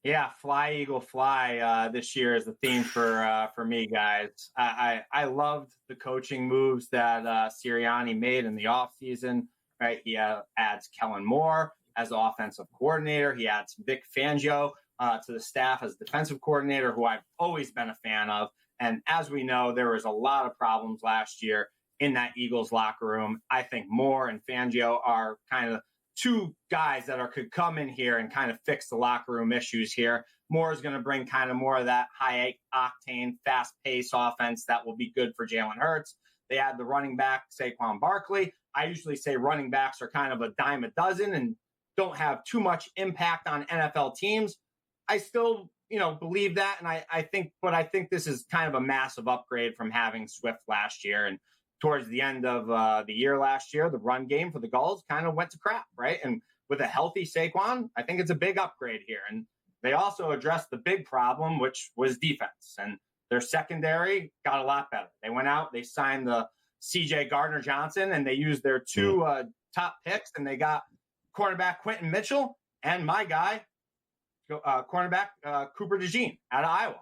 Yeah, fly, Eagle, fly this year is the theme for me, guys. I loved the coaching moves that Sirianni made in the offseason, right? He adds Kellen Moore as offensive coordinator. He adds Vic Fangio to the staff as defensive coordinator, who I've always been a fan of. And as we know, there was a lot of problems last year in that Eagles locker room. I think Moore and Fangio are kind of two guys that could come in here and kind of fix the locker room issues here. Moore is going to bring kind of more of that high-octane, fast-paced offense that will be good for Jalen Hurts. They add the running back, Saquon Barkley. I usually say running backs are kind of a dime a dozen and don't have too much impact on NFL teams. I still, believe that, and I think this is kind of a massive upgrade from having Swift last year. And towards the end of the year last year, the run game for the Gulls kind of went to crap, right? And with a healthy Saquon, I think it's a big upgrade here. And they also addressed the big problem, which was defense. And their secondary got a lot better. They went out, they signed the C.J. Gardner-Johnson, and they used their two top picks, and they got cornerback Quentin Mitchell and my guy, cornerback Cooper DeJean out of Iowa.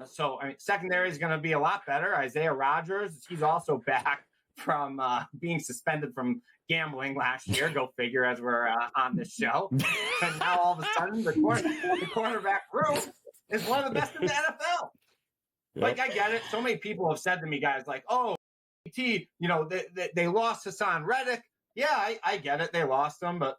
So, secondary is going to be a lot better. Isaiah Rodgers, he's also back from being suspended from gambling last year. Go figure, as we're on this show. And now all of a sudden, the cornerback room is one of the best in the NFL. Yep. Like, I get it. So many people have said to me, guys, like, oh, they lost Hassan Reddick. Yeah, I get it. They lost him, but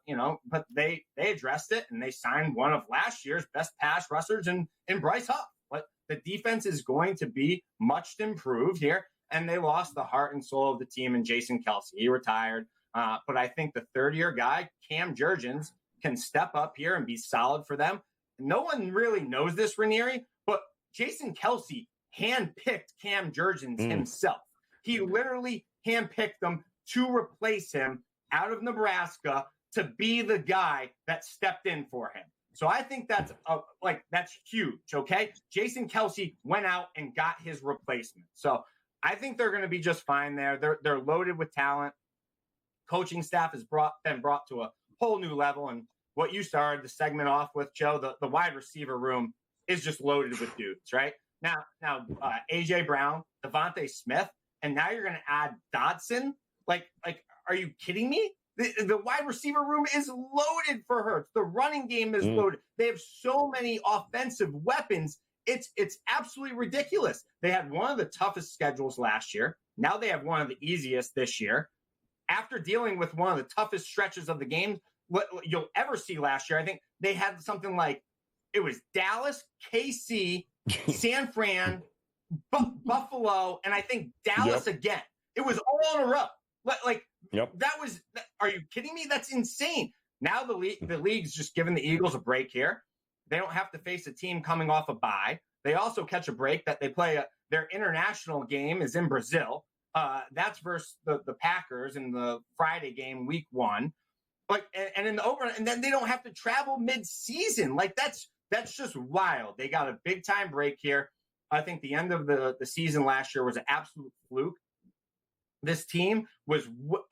they addressed it, and they signed one of last year's best pass rushers in Bryce Huff. But the defense is going to be much improved here, and they lost the heart and soul of the team in Jason Kelce. He retired, but I think the third-year guy, Cam Jurgens, can step up here and be solid for them. No one really knows this, Raineri, but Jason Kelce handpicked Cam Jurgens himself. He literally handpicked them to replace him out of Nebraska to be the guy that stepped in for him. So I think that's huge, okay? Jason Kelce went out and got his replacement. So I think they're going to be just fine there. They're loaded with talent. Coaching staff has been brought to a whole new level. And what you started the segment off with, Joe, the wide receiver room is just loaded with dudes, right? Now, A.J. Brown, Devontae Smith, and now you're going to add Dotson? Like, are you kidding me? The wide receiver room is loaded for Hurts. The running game is loaded. They have so many offensive weapons. It's absolutely ridiculous. They had one of the toughest schedules last year. Now they have one of the easiest this year. After dealing with one of the toughest stretches of the game you'll ever see last year, I think they had something like, it was Dallas, KC, San Fran, Buffalo, and I think Dallas again. It was all in a row. Are you kidding me? That's insane. Now the league's just giving the Eagles a break here. They don't have to face a team coming off a bye. They also catch a break that they play. Their international game is in Brazil. That's versus the Packers in the Friday game, week 1. And in the overrun, and then they don't have to travel mid-season. That's just wild. They got a big time break here. I think the end of the season last year was an absolute fluke. This team was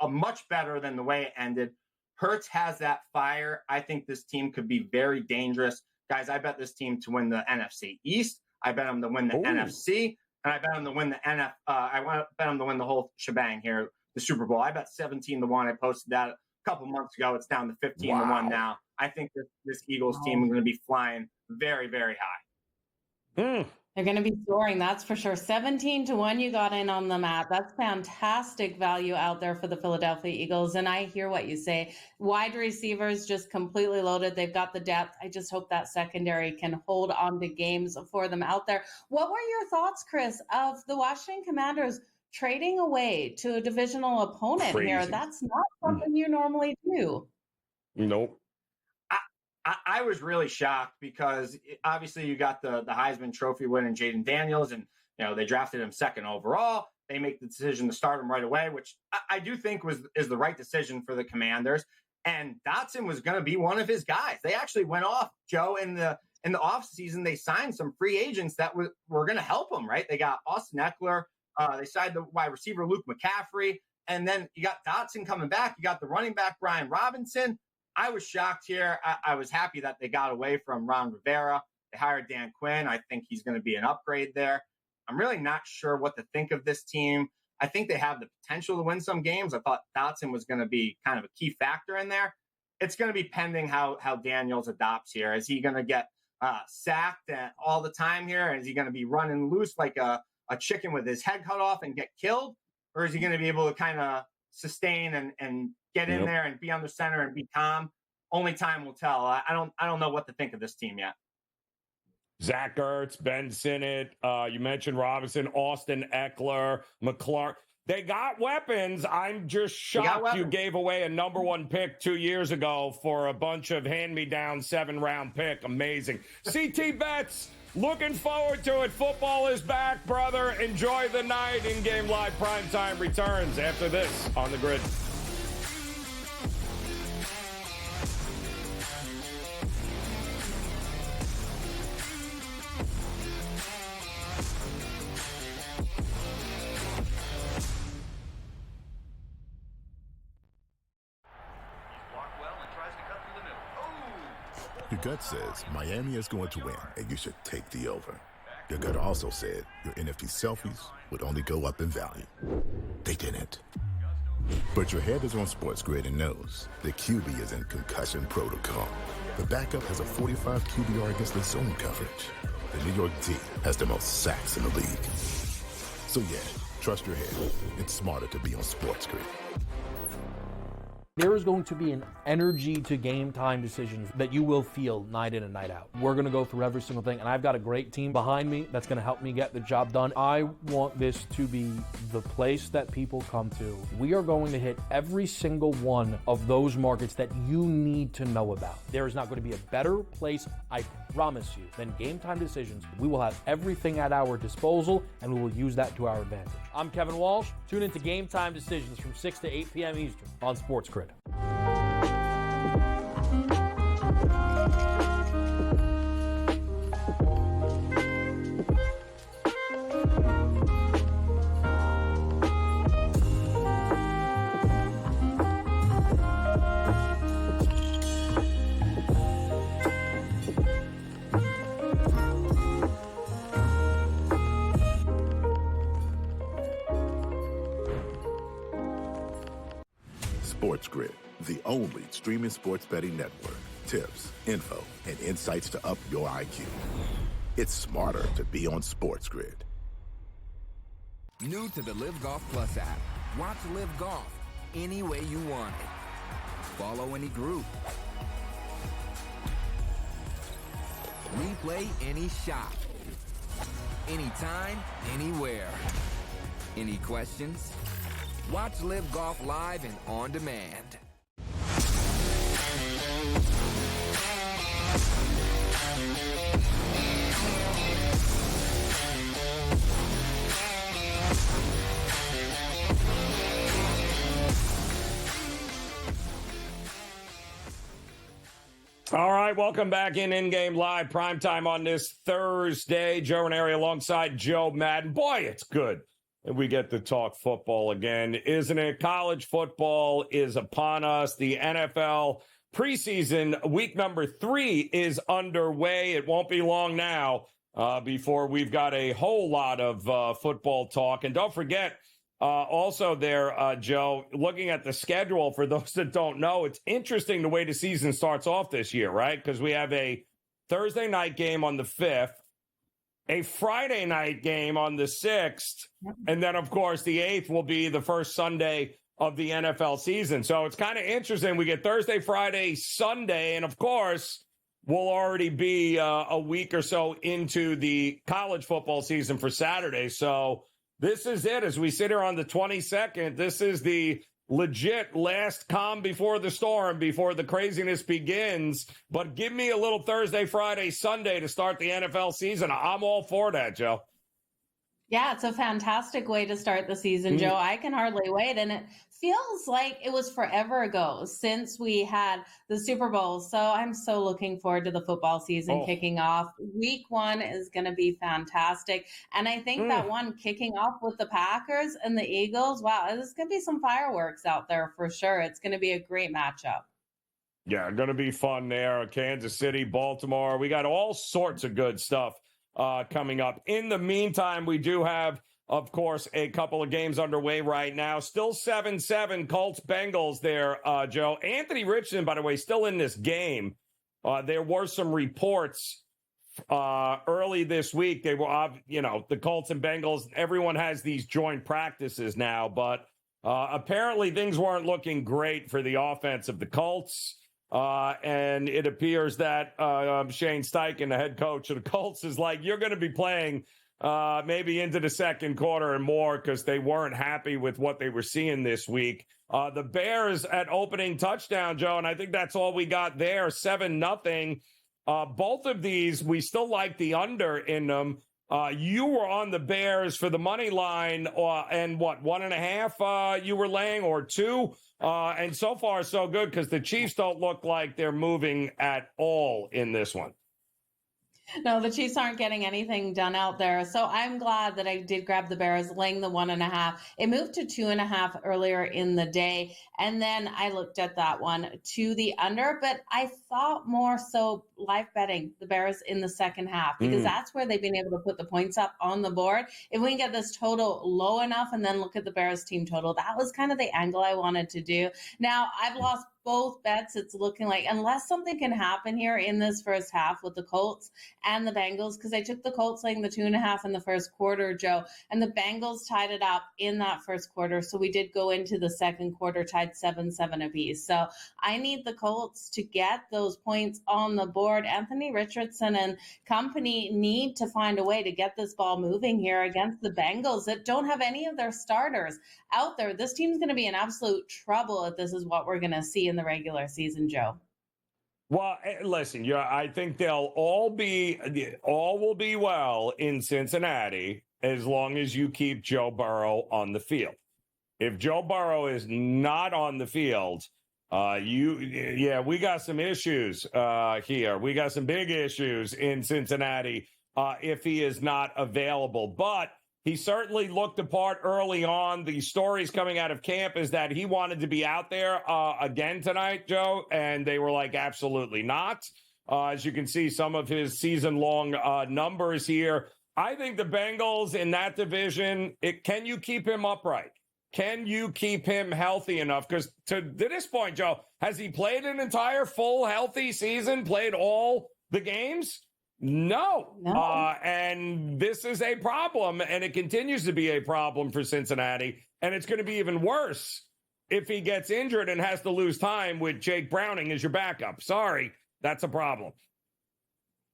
much better than the way it ended. Hurts has that fire. I think this team could be very dangerous. Guys, I bet this team to win the NFC East. I bet them to win the NFC. And I bet them to win I want to bet them to win the whole shebang here, the Super Bowl. I bet 17-1. I posted that a couple months ago. It's down to 15-1 now. I think this Eagles team is going to be flying very, very high. They're going to be soaring, that's for sure. 17-1 you got in on the map. That's fantastic value out there for the Philadelphia Eagles. And I hear what you say. Wide receivers just completely loaded. They've got the depth. I just hope that secondary can hold on to games for them out there. What were your thoughts, Chris, of the Washington Commanders trading away to a divisional opponent here? That's not something you normally do. Nope. I was really shocked because obviously you got the Heisman Trophy winning Jaden Daniels, and they drafted him second overall. They make the decision to start him right away, which I do think is the right decision for the Commanders. And Dotson was going to be one of his guys. They actually went off, Joe, in the offseason. They signed some free agents that were going to help them, right? They got Austin Eckler. They signed the wide receiver Luke McCaffrey, and then you got Dotson coming back. You got the running back Brian Robinson. I was shocked here. I was happy that they got away from Ron Rivera. They hired Dan Quinn. I think he's going to be an upgrade there. I'm really not sure what to think of this team. I think they have the potential to win some games. I thought Dotson was going to be kind of a key factor in there. It's going to be pending how Daniels adopts here. Is he going to get sacked all the time here? Is he going to be running loose like a chicken with his head cut off and get killed? Or is he going to be able to kind of sustain and get in there and be on the center and be calm? Only time will tell. I don't know what to think of this team yet. Zach Ertz, Ben Sinnott, you mentioned Robinson, Austin Eckler, McClark. They got weapons. I'm just shocked you gave away a number 1 pick 2 years ago for a bunch of hand-me-down 7-round pick. Amazing. CT Bets, looking forward to it. Football is back, brother. Enjoy the night. In-game live primetime returns after this on the grid. Your gut says Miami is going to win, and you should take the over. Your gut also said your NFT selfies would only go up in value. They didn't. But your head is on SportsGrid and knows the QB is in concussion protocol. The backup has a 45 QBR against the zone coverage. The New York D has the most sacks in the league. So yeah, trust your head. It's smarter to be on SportsGrid. There is going to be an energy to game time decisions that you will feel night in and night out. We're going to go through every single thing, and I've got a great team behind me that's going to help me get the job done. I want this to be the place that people come to. We are going to hit every single one of those markets that you need to know about. There is not going to be a better place, I promise you, than Game Time Decisions. We will have everything at our disposal, and we will use that to our advantage. I'm Kevin Walsh. Tune into Game Time Decisions from 6 to 8 p.m. Eastern on SportsGrid. SportsGrid, the only streaming sports betting network. Tips, info, and insights to up your IQ. It's smarter to be on SportsGrid. New to the Live Golf Plus app. Watch Live Golf any way you want it. Follow any group. Replay any shot. Anytime, anywhere. Any questions? Watch Live Golf live and on demand. All right, welcome back in-game live primetime on this Thursday. Joe Raineri alongside Joe Madden. Boy, it's good. And we get to talk football again, isn't it? College football is upon us. The NFL preseason week number 3 is underway. It won't be long now before we've got a whole lot of football talk. And don't forget, Also there, Joe, looking at the schedule, for those that don't know, it's interesting the way the season starts off this year, right? Because we have a Thursday night game on the 5th, a Friday night game on the 6th, and then, of course, the 8th will be the first Sunday of the NFL season. So it's kind of interesting. We get Thursday, Friday, Sunday, and, of course, we'll already be a week or so into the college football season for Saturday. So this is it. As we sit here on the 22nd, this is the legit last calm before the storm, before the craziness begins. But give me a little Thursday, Friday, Sunday to start the NFL season. I'm all for that, Joe. Yeah, it's a fantastic way to start the season, Joe. I can hardly wait. And it feels like it was forever ago since we had the Super Bowl. So I'm so looking forward to the football season kicking off. Week 1 is going to be fantastic. And I think that one kicking off with the Packers and the Eagles, wow, there's going to be some fireworks out there for sure. It's going to be a great matchup. Yeah, going to be fun there. Kansas City, Baltimore. We got all sorts of good stuff coming up. In the meantime, we do have, of course, a couple of games underway right now. Still 7-7 Colts Bengals there, Joe. Anthony Richardson, by the way, still in this game. There were some reports early this week. They were, the Colts and Bengals, everyone has these joint practices now, but apparently things weren't looking great for the offense of the Colts. And it appears that Shane Steichen, the head coach of the Colts, is like, you're going to be playing maybe into the second quarter and more, because they weren't happy with what they were seeing this week. The Bears at opening touchdown, Joe, and I think that's all we got there, 7-0. Both of these, we still like the under in them. You were on the Bears for the money line, and what, 1.5 you were laying, or 2? And so far, so good, because the Chiefs don't look like they're moving at all in this one. No, the Chiefs aren't getting anything done out there. So I'm glad that I did grab the Bears, laying the 1.5. It moved to 2.5 earlier in the day. And then I looked at that one to the under, but I thought more so live betting the Bears in the second half, because that's where they've been able to put the points up on the board. If we can get this total low enough and then look at the Bears team total, that was kind of the angle I wanted to do. Now, I've lost both bets. It's looking like, unless something can happen here in this first half with the Colts and the Bengals, because I took the Colts laying the 2.5 in the first quarter, Joe, and the Bengals tied it up in that first quarter. So we did go into the second quarter tied 7-7 apiece. So I need the Colts to get those points on the board. Anthony Richardson and company need to find a way to get this ball moving here against the Bengals that don't have any of their starters out there. This team's going to be in absolute trouble if this is what we're going to see in the regular season, Joe. Well, listen, I think all will be well in Cincinnati as long as you keep Joe Burrow on the field. If Joe Burrow is not on the field, we got some issues here. We got some big issues in Cincinnati if he is not available. But he certainly looked the part early on. The stories coming out of camp is that he wanted to be out there again tonight, Joe, and they were like, absolutely not. As you can see, some of his season-long numbers here. I think the Bengals in that division, can you keep him upright? Can you keep him healthy enough? Because to this point, Joe, has he played an entire full healthy season, played all the games? No. And this is a problem, and it continues to be a problem for Cincinnati, and it's going to be even worse if he gets injured and has to lose time with Jake Browning as your backup. Sorry, that's a problem.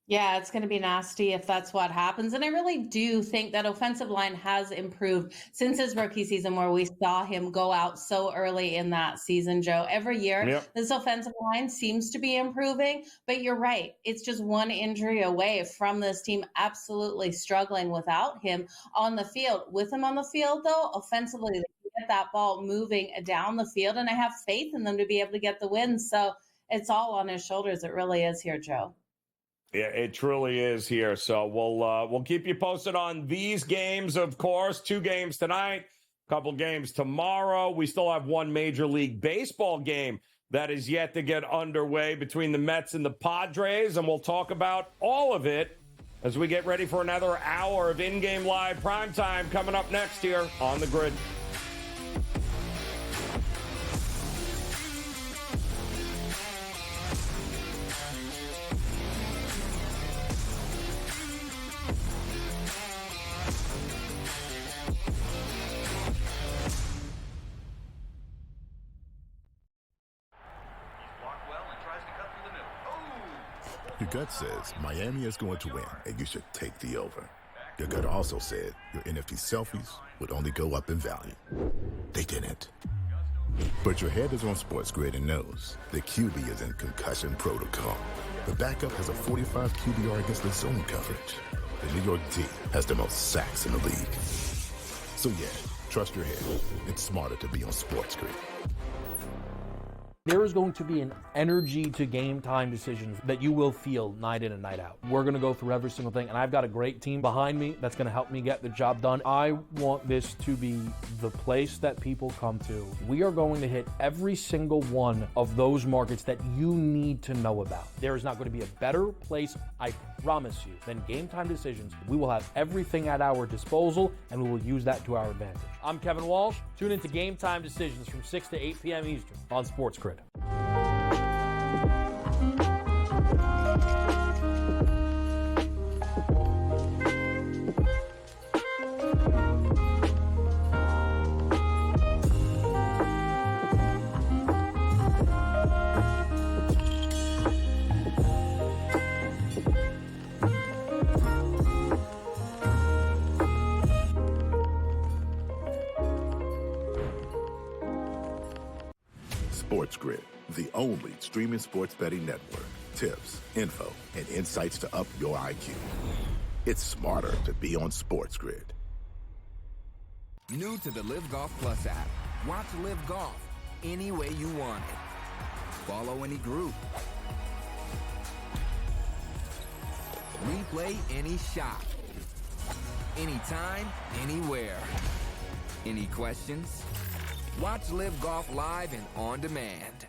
Yeah, it's going to be nasty if that's what happens. And I really do think that offensive line has improved since his rookie season, where we saw him go out so early in that season, Joe. Every year, this offensive line seems to be improving. But you're right. It's just one injury away from this team absolutely struggling without him on the field. With him on the field, though, offensively, they can get that ball moving down the field. And I have faith in them to be able to get the win. So it's all on his shoulders. It really is here, Joe. Yeah, it truly is here. So we'll keep you posted on these games, of course. 2 games tonight, a couple games tomorrow. We still have one Major League Baseball game that is yet to get underway between the Mets and the Padres, and we'll talk about all of it as we get ready for another hour of in-game live primetime coming up next here on The Grid. Your gut says Miami is going to win, and you should take the over. Your gut also said your NFT selfies would only go up in value. They didn't. But your head is on SportsGrid and knows the QB is in concussion protocol. The backup has a 45 QBR against the zone coverage. The New York D has the most sacks in the league. So yeah, trust your head. It's smarter to be on SportsGrid. There is going to be an energy to game time decisions that you will feel night in and night out. We're going to go through every single thing, and I've got a great team behind me that's going to help me get the job done. I want this to be the place that people come to. We are going to hit every single one of those markets that you need to know about. There is not going to be a better place, I promise you, than Game Time Decisions. We will have everything at our disposal, and we will use that to our advantage. I'm Kevin Walsh. Tune into Game Time Decisions from 6 to 8 p.m. Eastern on SportsGrid. SportsGrid, the only streaming sports betting network. Tips, info, and insights to up your IQ. It's smarter to be on SportsGrid. New to the Live Golf Plus app. Watch Live Golf any way you want it. Follow any group. Replay any shot. Anytime, anywhere. Any questions? Watch Live Golf live and on demand.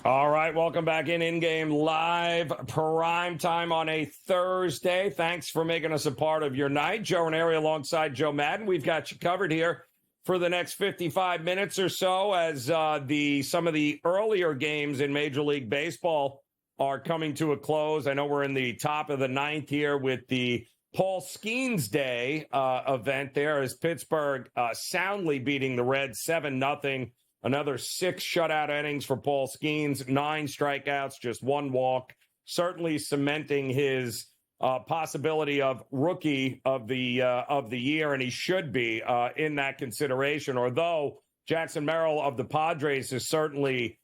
All right, welcome back in-game live prime time on a Thursday. Thanks for making us a part of your night. Joe Raineri alongside Joe Madden. We've got you covered here for the next 55 minutes or so as some of the earlier games in Major League Baseball are coming to a close. I know we're in the top of the ninth here with the Paul Skeens Day event there as Pittsburgh soundly beating the Reds 7-0. Another 6 shutout innings for Paul Skeens, 9 strikeouts, just 1 walk, certainly cementing his possibility of rookie of the year, and he should be in that consideration. Although Jackson Merrill of the Padres has certainly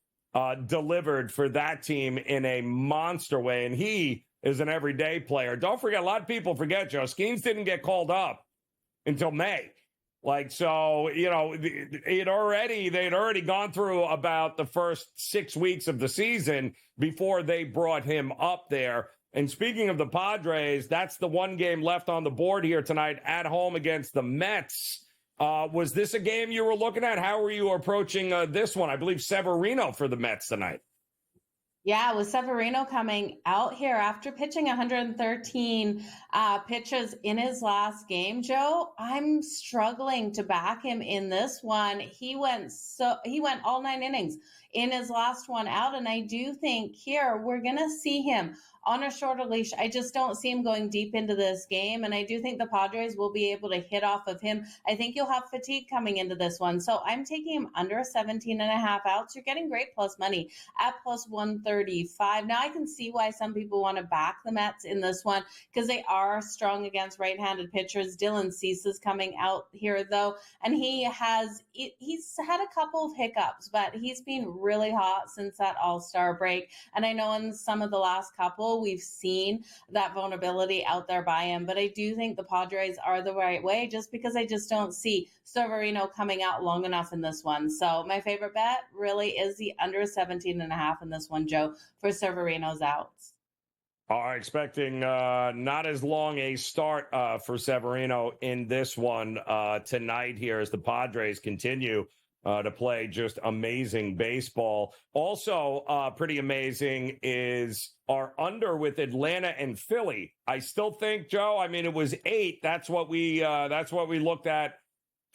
delivered for that team in a monster way, and he is an everyday player. Don't forget, a lot of people forget, Joe, Skeens didn't get called up until May. So, they'd already gone through about the first 6 weeks of the season before they brought him up there. And speaking of the Padres, that's the one game left on the board here tonight at home against the Mets. Was this a game you were looking at? How were you approaching this one? I believe Severino for the Mets tonight. Yeah, with Severino coming out here after pitching 113 pitches in his last game, Joe, I'm struggling to back him in this one. He went all 9 innings in his last one out, and I do think here we're going to see him on a shorter leash. I just don't see him going deep into this game, and I do think the Padres will be able to hit off of him. I think you'll have fatigue coming into this one, so I'm taking him under 17.5 outs. You're getting great plus money at plus 135. Now, I can see why some people want to back the Mets in this one because they are strong against right-handed pitchers. Dylan Cease is coming out here, though, and he's had a couple of hiccups, but he's been really hot since that All-Star break, and I know in some of the last couple, we've seen that vulnerability out there by him, but I do think the Padres are the right way just because I just don't see Severino coming out long enough in this one. So my favorite bet really is the under 17.5 in this one, Joe, for Severino's outs. Are expecting not as long a start for Severino in this one tonight here as the Padres continue to play just amazing baseball. Also, pretty amazing is our under with Atlanta and Philly. I still think, Joe, it was 8. That's what we looked at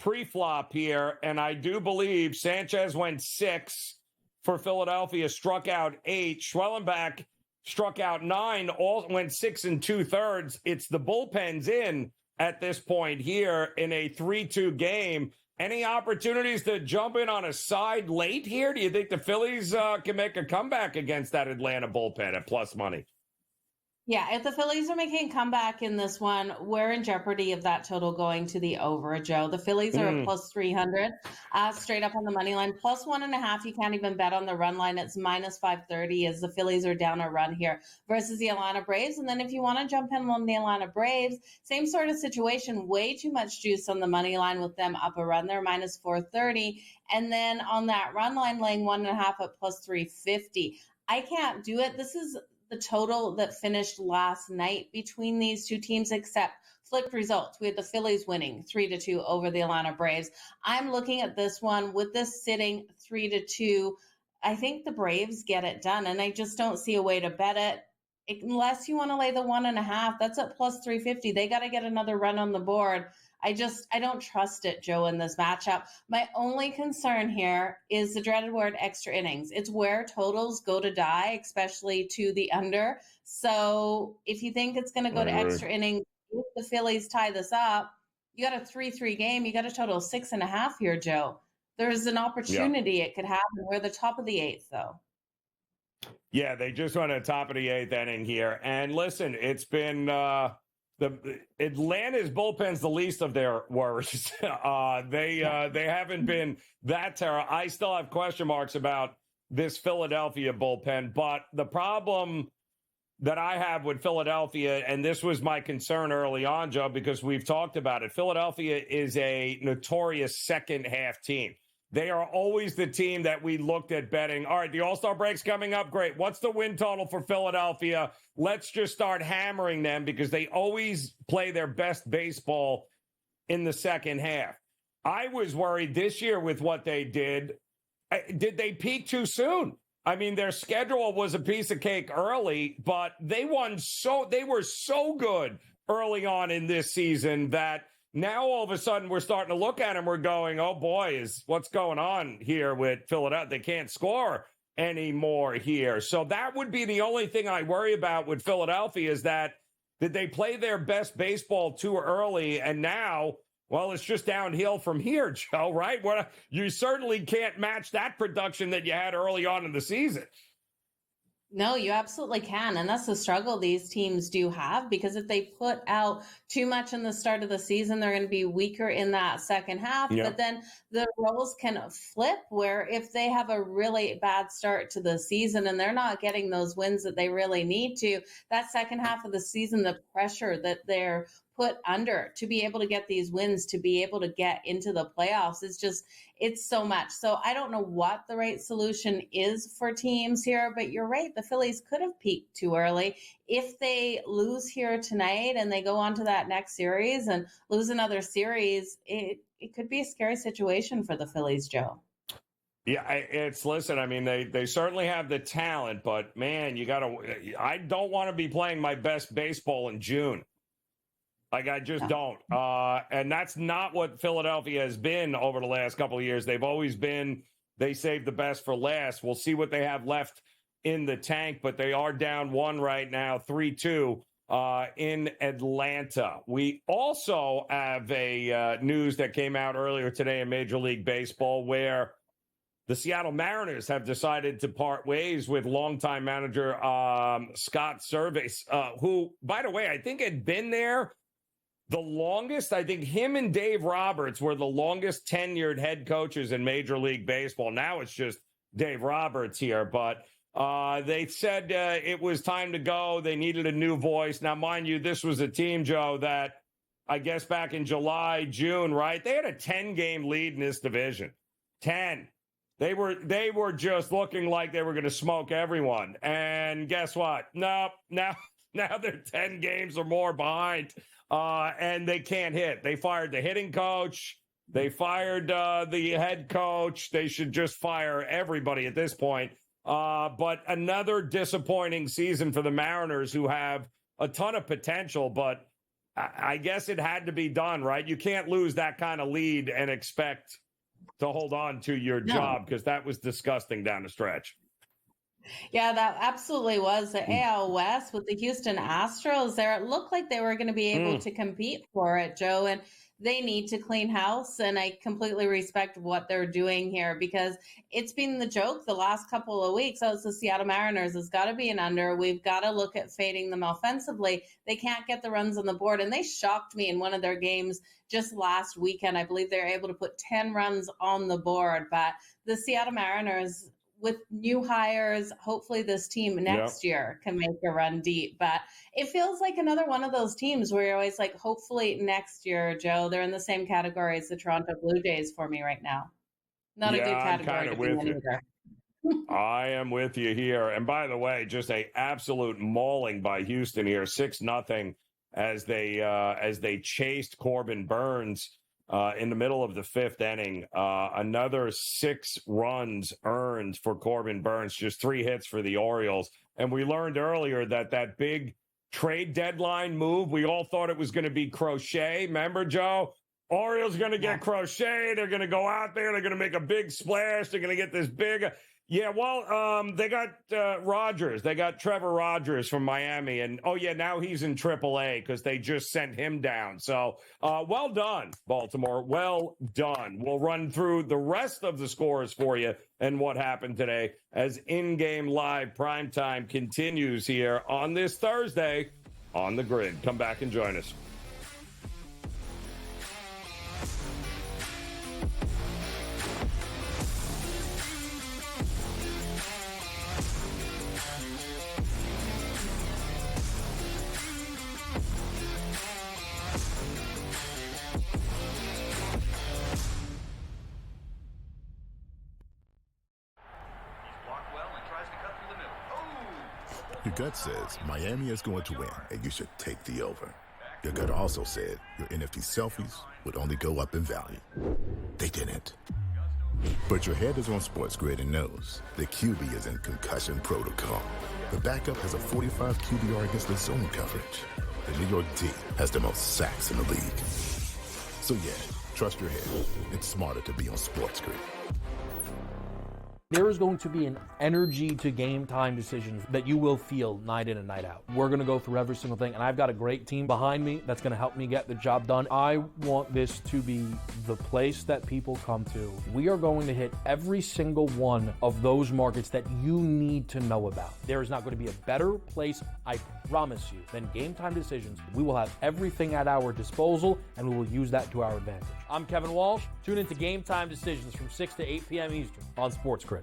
pre-flop here, and I do believe Sanchez went 6, for Philadelphia, struck out 8. Schwellenbach struck out 9, all went 6 2/3. It's the bullpen's in at this point here in a 3-2 game. Any opportunities to jump in on a side late here? Do you think the Phillies can make a comeback against that Atlanta bullpen at plus money? Yeah, if the Phillies are making a comeback in this one, we're in jeopardy of that total going to the over, Joe. The Phillies are at plus 300, straight up on the money line. Plus 1.5, you can't even bet on the run line. It's minus 530 as the Phillies are down a run here versus the Atlanta Braves. And then if you want to jump in on the Atlanta Braves, same sort of situation, way too much juice on the money line with them up a run there, minus 430. And then on that run line, laying 1.5 at plus 350. I can't do it. This is the total that finished last night between these two teams, except flipped results. We had the Phillies winning 3-2 over the Atlanta Braves. I'm looking at this one with this sitting 3-2. I think the Braves get it done, and I just don't see a way to bet it unless you want to lay the 1.5. That's at plus 350. They got to get another run on the board. I don't trust it, Joe, in this matchup. My only concern here is the dreaded word extra innings. It's where totals go to die, especially to the under. So if you think it's going to go to extra innings, if the Phillies tie this up, you got a 3-3 game. You got a total of 6.5 here, Joe. There's an opportunity it could happen. We're the top of the 8th, though. Yeah, they just went at the top of the 8th inning here. And listen, it's been the Atlanta's bullpen's the least of their worries. They haven't been that terrible. I still have question marks about this Philadelphia bullpen, but the problem that I have with Philadelphia, and this was my concern early on, Joe, because we've talked about it, Philadelphia is a notorious second half team. They are always the team that we looked at betting. All right, the All-Star break's coming up. Great. What's the win total for Philadelphia? Let's just start hammering them because they always play their best baseball in the second half. I was worried this year with what they did. Did they peak too soon? I mean, their schedule was a piece of cake early, but they were so good early on in this season that now, all of a sudden, we're starting to look at them. We're going, oh, boy, what's going on here with Philadelphia? They can't score anymore here. So that would be the only thing I worry about with Philadelphia is that did they play their best baseball too early? And now, well, it's just downhill from here, Joe, right? You certainly can't match that production that you had early on in the season. No, you absolutely can. And that's the struggle these teams do have, because if they put out too much in the start of the season, they're going to be weaker in that second half. Yep. But then the roles can flip where if they have a really bad start to the season and they're not getting those wins that they really need to, that second half of the season, the pressure that they're put under to be able to get these wins, to be able to get into the playoffs it's so much. So I don't know what the right solution is for teams here, but you're right. The Phillies could have peaked too early. If they lose here tonight and they go on to that next series and lose another series, it could be a scary situation for the Phillies, Joe. Yeah, listen, I mean, they certainly have the talent, but man, I don't want to be playing my best baseball in June. Like, I just don't. And that's not what Philadelphia has been over the last couple of years. They've always been, they saved the best for last. We'll see what they have left in the tank, but they are down 1 right now, 3-2 in Atlanta. We also have a news that came out earlier today in Major League Baseball where the Seattle Mariners have decided to part ways with longtime manager Scott Servais, who, by the way, I think had been there the longest. I think him and Dave Roberts were the longest tenured head coaches in Major League Baseball. Now it's just Dave Roberts here, but they said it was time to go. They needed a new voice. Now, mind you, this was a team, Joe, that I guess back in July, June, right? They had a 10-game lead in this division. 10. They were just looking like they were going to smoke everyone. And guess what? No, now they're 10 games or more behind. And they can't hit. They fired the hitting coach. They fired the head coach. They should just fire everybody at this point. But another disappointing season for the Mariners, who have a ton of potential, but I guess it had to be done, right? You can't lose that kind of lead and expect to hold on to your job, because that was disgusting down the stretch. Yeah, that absolutely was. The AL West with the Houston Astros there, it looked like they were going to be able to compete for it, Joe, and they need to clean house. And I completely respect what they're doing here, because it's been the joke the last couple of weeks. Oh, it's the Seattle Mariners. It's got to be an under. We've got to look at fading them offensively. They can't get the runs on the board. And they shocked me in one of their games just last weekend. I believe they're able to put 10 runs on the board. But the Seattle Mariners, with new hires, hopefully this team next year can make a run deep. But it feels like another one of those teams where you're always like, hopefully next year, Joe. They're in the same category as the Toronto Blue Jays for me right now. Not a good category to be in either. I am with you here. And by the way, just a absolute mauling by Houston here, 6-0 as they chased Corbin Burns in the middle of the fifth inning. Another 6 runs earned for Corbin Burns, just 3 hits for the Orioles. And we learned earlier that big trade deadline move, we all thought it was going to be Crochet. Remember, Joe? Orioles going to get Crochet. They're going to go out there. They're going to make a big splash. They're going to get this big. Yeah, well, they got Rogers. They got Trevor Rogers from Miami. And, now he's in AAA because they just sent him down. So, well done, Baltimore. Well done. We'll run through the rest of the scores for you and what happened today as in-game live primetime continues here on this Thursday on the Grid. Come back and join us. Your gut says Miami is going to win, and you should take the over. Your gut also said your NFT selfies would only go up in value. They didn't. But your head is on SportsGrid and knows the QB is in concussion protocol. The backup has a 45 QBR against the zone coverage. The New York D has the most sacks in the league. So trust your head. It's smarter to be on SportsGrid. There is going to be an energy to game time decisions that you will feel night in and night out. We're going to go through every single thing, and I've got a great team behind me that's going to help me get the job done. I want this to be the place that people come to. We are going to hit every single one of those markets that you need to know about. There is not going to be a better place, I promise you, than Game Time Decisions. We will have everything at our disposal, and we will use that to our advantage. I'm Kevin Walsh. Tune into Game Time Decisions from 6 to 8 p.m. Eastern on SportsGrid.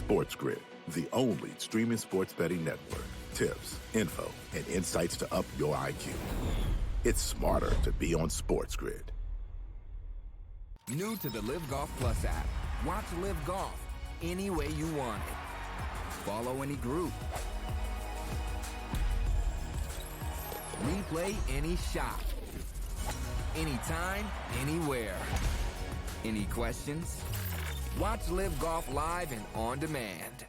SportsGrid, the only streaming sports betting network. Tips, info, and insights to up your IQ. It's smarter to be on SportsGrid. New to the Live Golf Plus app. Watch Live Golf any way you want it. Follow any group. Replay any shot. Anytime, anywhere. Any questions? Watch Live Golf live and on demand.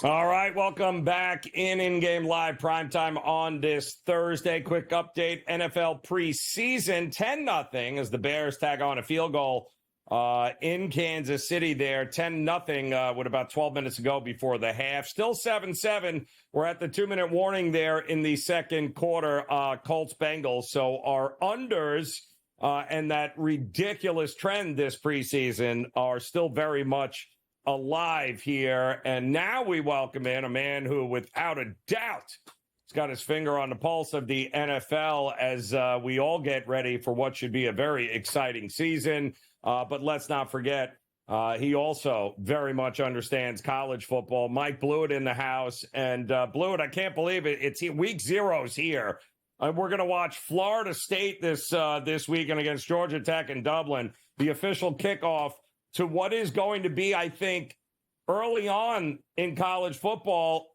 All right, welcome back in-game live primetime on this Thursday. Quick update, NFL preseason, 10-0 as the Bears tag on a field goal in Kansas City there, 10-0 with about 12 minutes to go before the half. Still 7-7. We're at the 2-minute warning there in the second quarter, Colts-Bengals. So our unders and that ridiculous trend this preseason are still very much alive here. And now we welcome in a man who, without a doubt, has got his finger on the pulse of the NFL as we all get ready for what should be a very exciting season. But let's not forget, he also very much understands college football. Mike Blewett in the house. And Blewett, I can't believe it. It's week 0's here. We're going to watch Florida State this weekend against Georgia Tech in Dublin, the official kickoff to what is going to be, I think, early on in college football.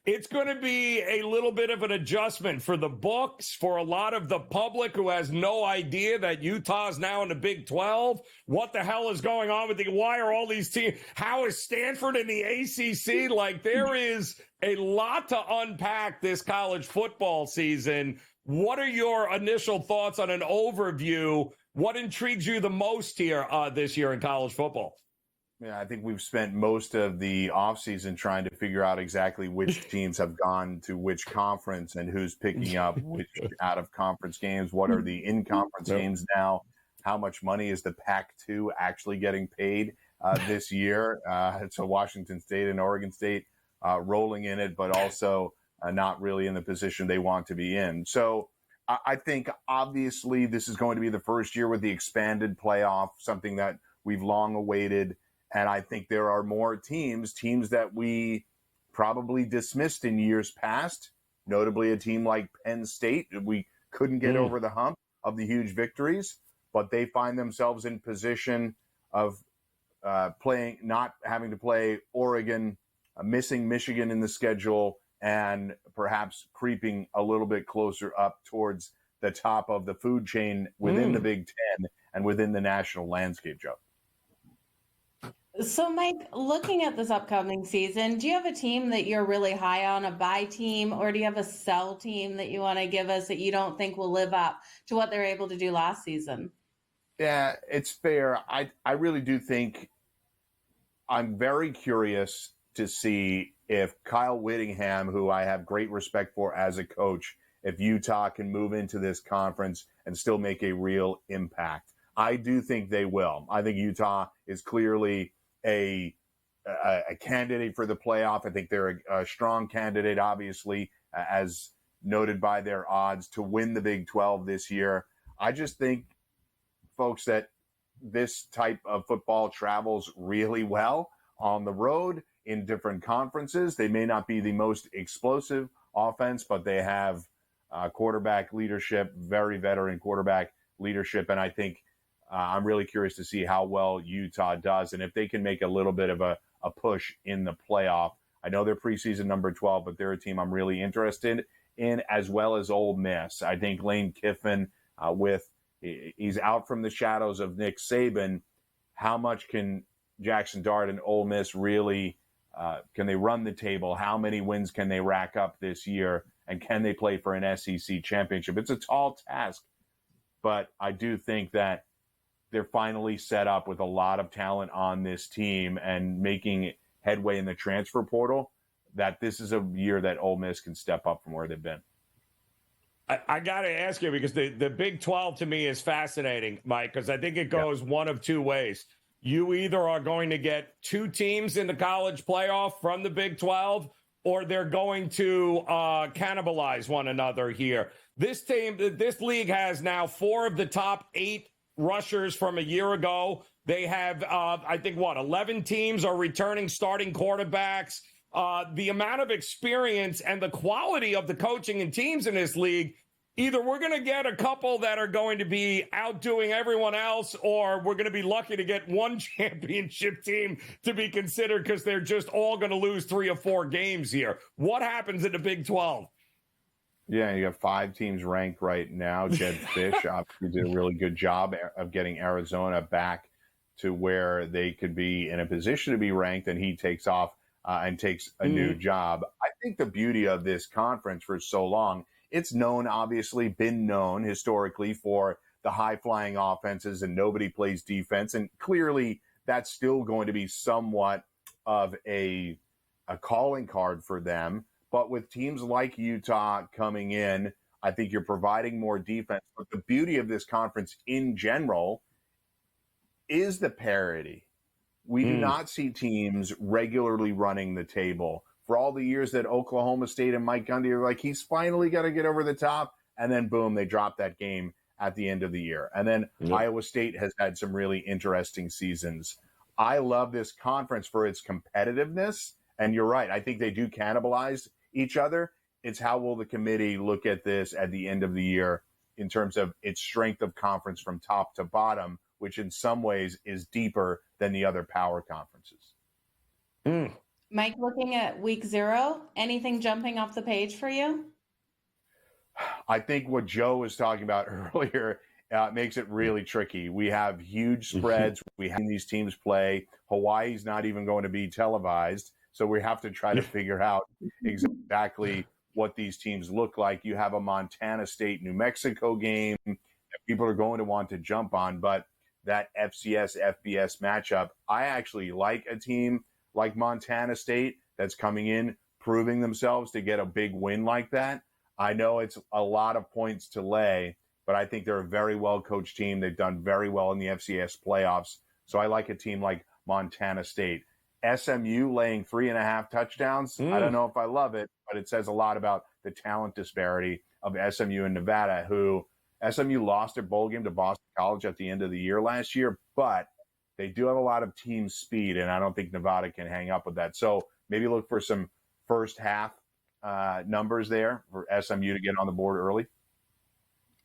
It's going to be a little bit of an adjustment for the books, for a lot of the public who has no idea that Utah is now in the Big 12. What the hell is going on with why are all these teams? How is Stanford in the ACC? Like, there is a lot to unpack this college football season. What are your initial thoughts on an overview? What intrigues you the most here this year in college football? Yeah, I think we've spent most of the offseason trying to figure out exactly which teams have gone to which conference and who's picking up which out-of-conference games. What are the in-conference games now? How much money is the Pac-2 actually getting paid this year? So Washington State and Oregon State rolling in it, but also not really in the position they want to be in. So I think, obviously, this is going to be the first year with the expanded playoff, something that we've long awaited. And I think there are more teams that we probably dismissed in years past, notably a team like Penn State. We couldn't get over the hump of the huge victories, but they find themselves in position of not having to play Oregon, missing Michigan in the schedule, and perhaps creeping a little bit closer up towards the top of the food chain within the Big Ten and within the national landscape, Joe. So, Mike, looking at this upcoming season, do you have a team that you're really high on, a buy team, or do you have a sell team that you want to give us that you don't think will live up to what they're able to do last season? Yeah, it's fair. I really do think I'm very curious to see if Kyle Whittingham, who I have great respect for as a coach, if Utah can move into this conference and still make a real impact. I do think they will. I think Utah is clearly a candidate for the playoff. I think they're a strong candidate, obviously, as noted by their odds to win the Big 12 this year. I just think, folks, that this type of football travels really well on the road in different conferences. They may not be the most explosive offense, but they have quarterback leadership, very veteran quarterback leadership. And I think I'm really curious to see how well Utah does and if they can make a little bit of a push in the playoff. I know they're preseason number 12, but they're a team I'm really interested in, as well as Ole Miss. I think Lane Kiffin, he's out from the shadows of Nick Saban. How much can Jackson Dart and Ole Miss really, can they run the table? How many wins can they rack up this year? And can they play for an SEC championship? It's a tall task, but I do think that they're finally set up with a lot of talent on this team and making headway in the transfer portal, that this is a year that Ole Miss can step up from where they've been. I got to ask you, because the Big 12 to me is fascinating, Mike, because I think it goes one of two ways. You either are going to get two teams in the college playoff from the Big 12, or they're going to cannibalize one another here. This league has now 4 of the top 8 rushers from a year ago. They have, 11 teams are returning starting quarterbacks. The amount of experience and the quality of the coaching and teams in this league, either we're going to get a couple that are going to be outdoing everyone else, or we're going to be lucky to get one championship team to be considered because they're just all going to lose 3 or 4 games here. What happens in the Big 12? Yeah, you got 5 teams ranked right now. Jed Fish obviously did a really good job of getting Arizona back to where they could be in a position to be ranked, and he takes off and takes a new job. I think the beauty of this conference for so long, it's been known historically for the high-flying offenses, and nobody plays defense, and clearly that's still going to be somewhat of a calling card for them. But with teams like Utah coming in, I think you're providing more defense. But the beauty of this conference in general is the parity. We do not see teams regularly running the table. For all the years that Oklahoma State and Mike Gundy are like, he's finally got to get over the top, and then boom, they drop that game at the end of the year. And then Iowa State has had some really interesting seasons. I love this conference for its competitiveness. And you're right. I think they do cannibalize each other. It's how will the committee look at this at the end of the year in terms of its strength of conference from top to bottom, which in some ways is deeper than the other power conferences. Mike, looking at week 0, anything jumping off the page for you? I think what Joe was talking about earlier makes it really tricky. We have huge spreads. We have these teams play. Hawaii's not even going to be televised. So we have to try to figure out exactly what these teams look like. You have a Montana State, New Mexico game that people are going to want to jump on, but that FCS, FBS matchup, I actually like a team like Montana State that's coming in, proving themselves to get a big win like that. I know it's a lot of points to lay, but I think they're a very well-coached team. They've done very well in the FCS playoffs. So I like a team like Montana State. SMU laying 3.5 touchdowns. I don't know if I love it, but it says a lot about the talent disparity of SMU and Nevada, who SMU lost their bowl game to Boston College at the end of the year last year, but they do have a lot of team speed, and I don't think Nevada can hang up with that. So maybe look for some first half numbers there for SMU to get on the board early.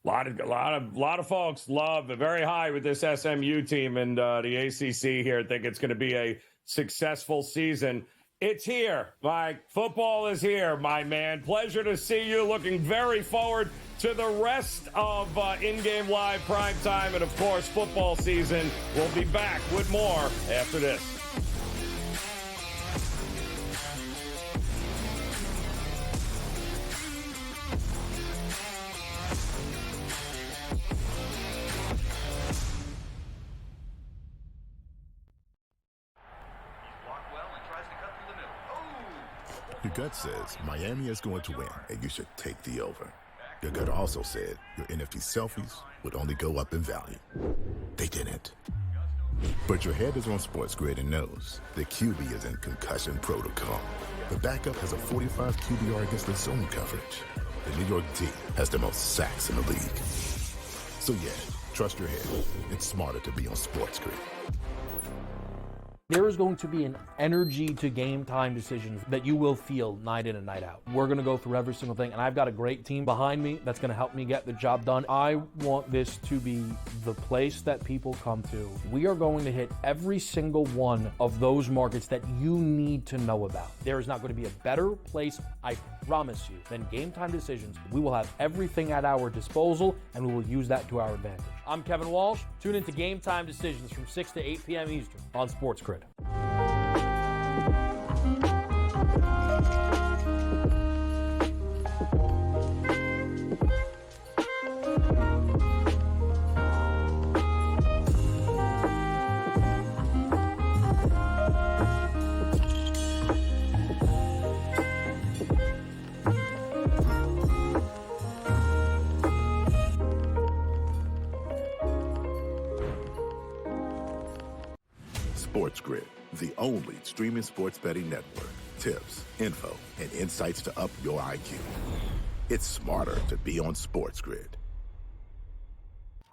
A lot of folks love it very high with this SMU team and the ACC here. I think it's going to be a successful season. It's here, Mike. Football is here, my man. Pleasure to see you. Looking very forward to the rest of in-game live primetime and, of course, football season. We'll be back with more after this. Your gut says Miami is going to win, and you should take the over. Your gut also said your NFT selfies would only go up in value. They didn't. But your head is on SportsGrid and knows the QB is in concussion protocol. The backup has a 45 QBR against the zone coverage. The New York D has the most sacks in the league. So yeah, trust your head. It's smarter to be on SportsGrid. There is going to be an energy to game time decisions that you will feel night in and night out. We're going to go through every single thing, and I've got a great team behind me that's going to help me get the job done. I want this to be the place that people come to. We are going to hit every single one of those markets that you need to know about. There is not going to be a better place, I promise you, than Game Time Decisions. We will have everything at our disposal, and we will use that to our advantage. I'm Kevin Walsh. Tune into Game Time Decisions from 6 to 8 p.m. Eastern on SportsGrid. SportsGrid, the only streaming sports betting network. Tips, info, and insights to up your IQ. It's smarter to be on SportsGrid.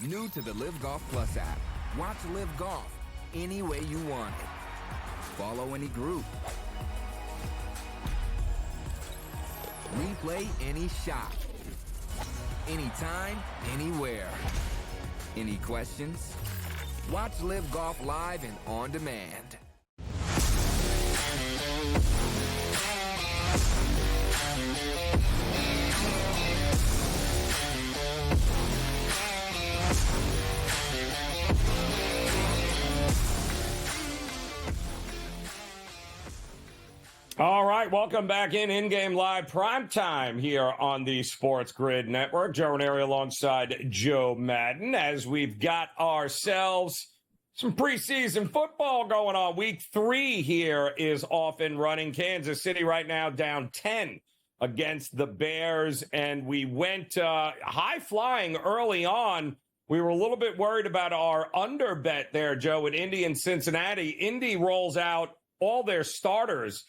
New to the Live Golf Plus app. Watch Live Golf any way you want it. Follow any group. Replay any shot. Anytime, anywhere. Any questions? Watch Live Golf live and on demand. All right, welcome back in-game live primetime here on the SportsGrid Network. Joe Raineri alongside Joe Madden as we've got ourselves some preseason football going on. Week 3 here is off and running. Kansas City right now down 10 against the Bears, and we went high-flying early on. We were a little bit worried about our under bet there, Joe, with Indy and Cincinnati. Indy rolls out all their starters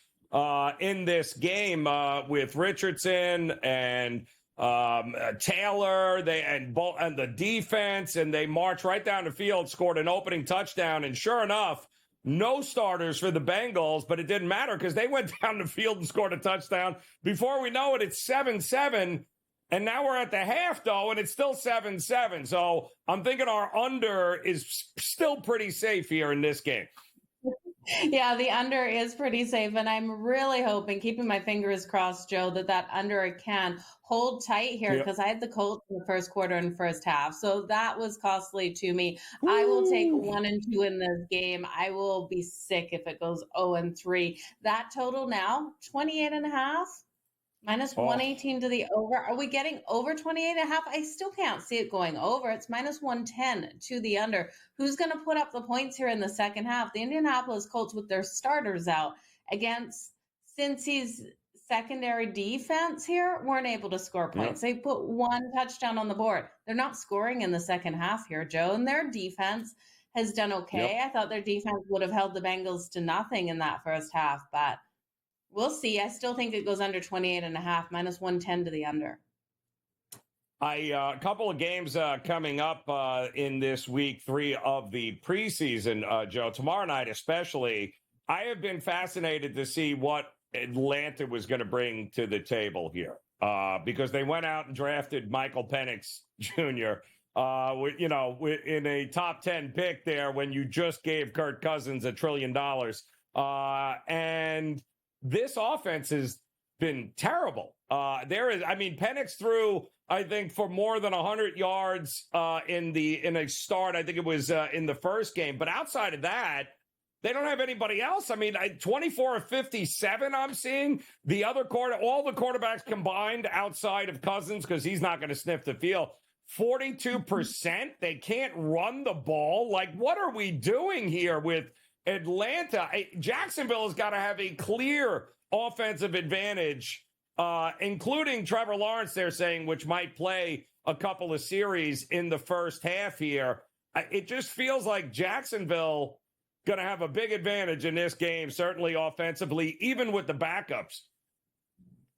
in this game with Richardson and Taylor, and the defense, and they marched right down the field, scored an opening touchdown, and sure enough, no starters for the Bengals, but it didn't matter because they went down the field and scored a touchdown. Before we know it, it's 7-7, and now we're at the half, though, and it's still 7-7. So I'm thinking our under is still pretty safe here in this game. Yeah, the under is pretty safe, and I'm really hoping, keeping my fingers crossed, Joe, that under can hold tight here because I had the Colts in the first quarter and first half, so that was costly to me. Ooh. I will take 1 and 2 in this game. I will be sick if it goes 0-3. That total now 28.5. Minus 118 to the over. Are we getting over 28.5? I still can't see it going over. It's minus 110 to the under. Who's going to put up the points here in the second half? The Indianapolis Colts with their starters out against Cincy's secondary defense here weren't able to score points. They put 1 touchdown on the board. They're not scoring in the second half here, Joe, and their defense has done okay. I thought their defense would have held the Bengals to nothing in that first half, but we'll see. I still think it goes under 28.5, minus 110 to the under. A couple of games coming up in this week 3 of the preseason, Joe. Tomorrow night especially, I have been fascinated to see what Atlanta was going to bring to the table here because they went out and drafted Michael Penix Jr., in a top 10 pick there when you just gave Kirk Cousins $1 trillion. And this offense has been terrible. Penix threw, I think, for more than 100 yards in a start. I think it was in the first game. But outside of that, they don't have anybody else. 24 of 57 I'm seeing. All the quarterbacks combined outside of Cousins, because he's not going to sniff the field, 42%. They can't run the ball. What are we doing here with Atlanta? Jacksonville has got to have a clear offensive advantage, including Trevor Lawrence, they're saying, which might play a couple of series in the first half here. It just feels like Jacksonville going to have a big advantage in this game, certainly offensively, even with the backups.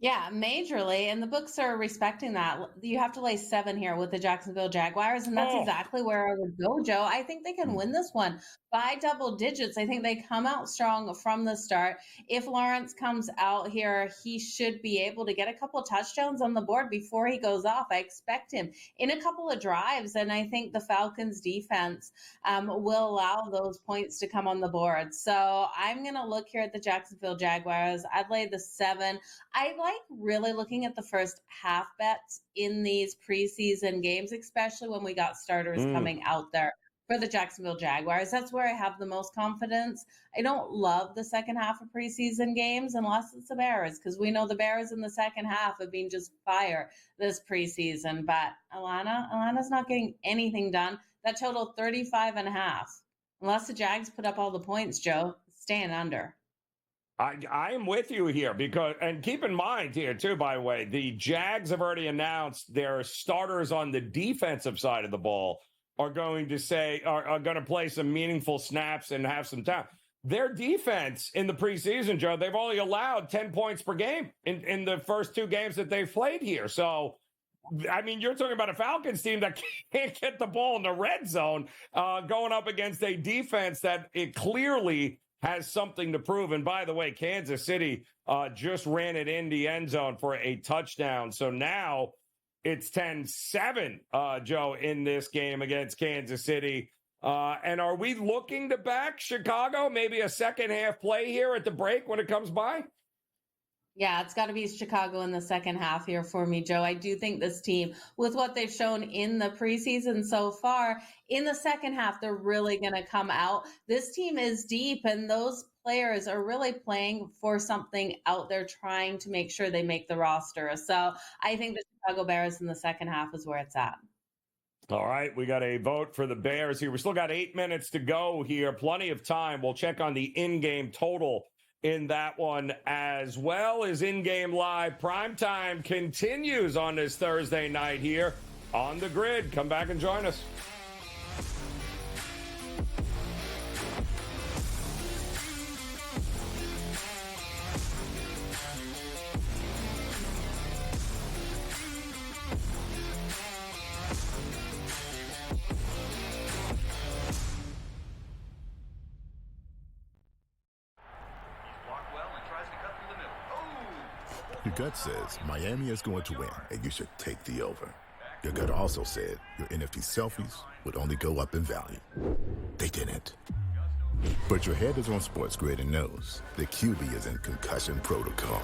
Yeah, majorly, and the books are respecting that. You have to lay 7 here with the Jacksonville Jaguars, and that's exactly where I would go, Joe. I think they can win this one by double digits. I think they come out strong from the start. If Lawrence comes out here, he should be able to get a couple touchdowns on the board before he goes off. I expect him in a couple of drives, and I think the Falcons defense will allow those points to come on the board. So I'm going to look here at the Jacksonville Jaguars. I'd lay the 7. I like really looking at the first half bets in these preseason games, especially when we got starters coming out there for the Jacksonville Jaguars. That's where I have the most confidence. I don't love the second half of preseason games unless it's the Bears, because we know the Bears in the second half have been just fire this preseason. But Atlanta's not getting anything done. That total 35.5. Unless the Jags put up all the points, Joe, staying under. I am with you here and keep in mind here too, by the way, the Jags have already announced their starters on the defensive side of the ball are going to play some meaningful snaps and have some time. Their defense in the preseason, Joe, they've only allowed 10 points per game in the first 2 games that they've played here. So, you're talking about a Falcons team that can't get the ball in the red zone going up against a defense that it clearly has something to prove. And by the way, Kansas City just ran it in the end zone for a touchdown. So now it's 10-7, Joe, in this game against Kansas City. And are we looking to back Chicago? Maybe a second half play here at the break when it comes by? Yeah, it's got to be Chicago in the second half here for me, Joe. I do think this team, with what they've shown in the preseason so far, in the second half, they're really going to come out. This team is deep, and those players are really playing for something out there, trying to make sure they make the roster. So I think the Chicago Bears in the second half is where it's at. All right, we got a vote for the Bears here. We still got 8 minutes to go here. Plenty of time. We'll check on the in-game total in that one, as well as in-game live. Primetime continues on this Thursday night here on the Grid. Come back and join us. Your gut says Miami is going to win, and you should take the over. Your gut also said your NFT selfies would only go up in value. They didn't. But your head is on SportsGrid and knows the QB is in concussion protocol.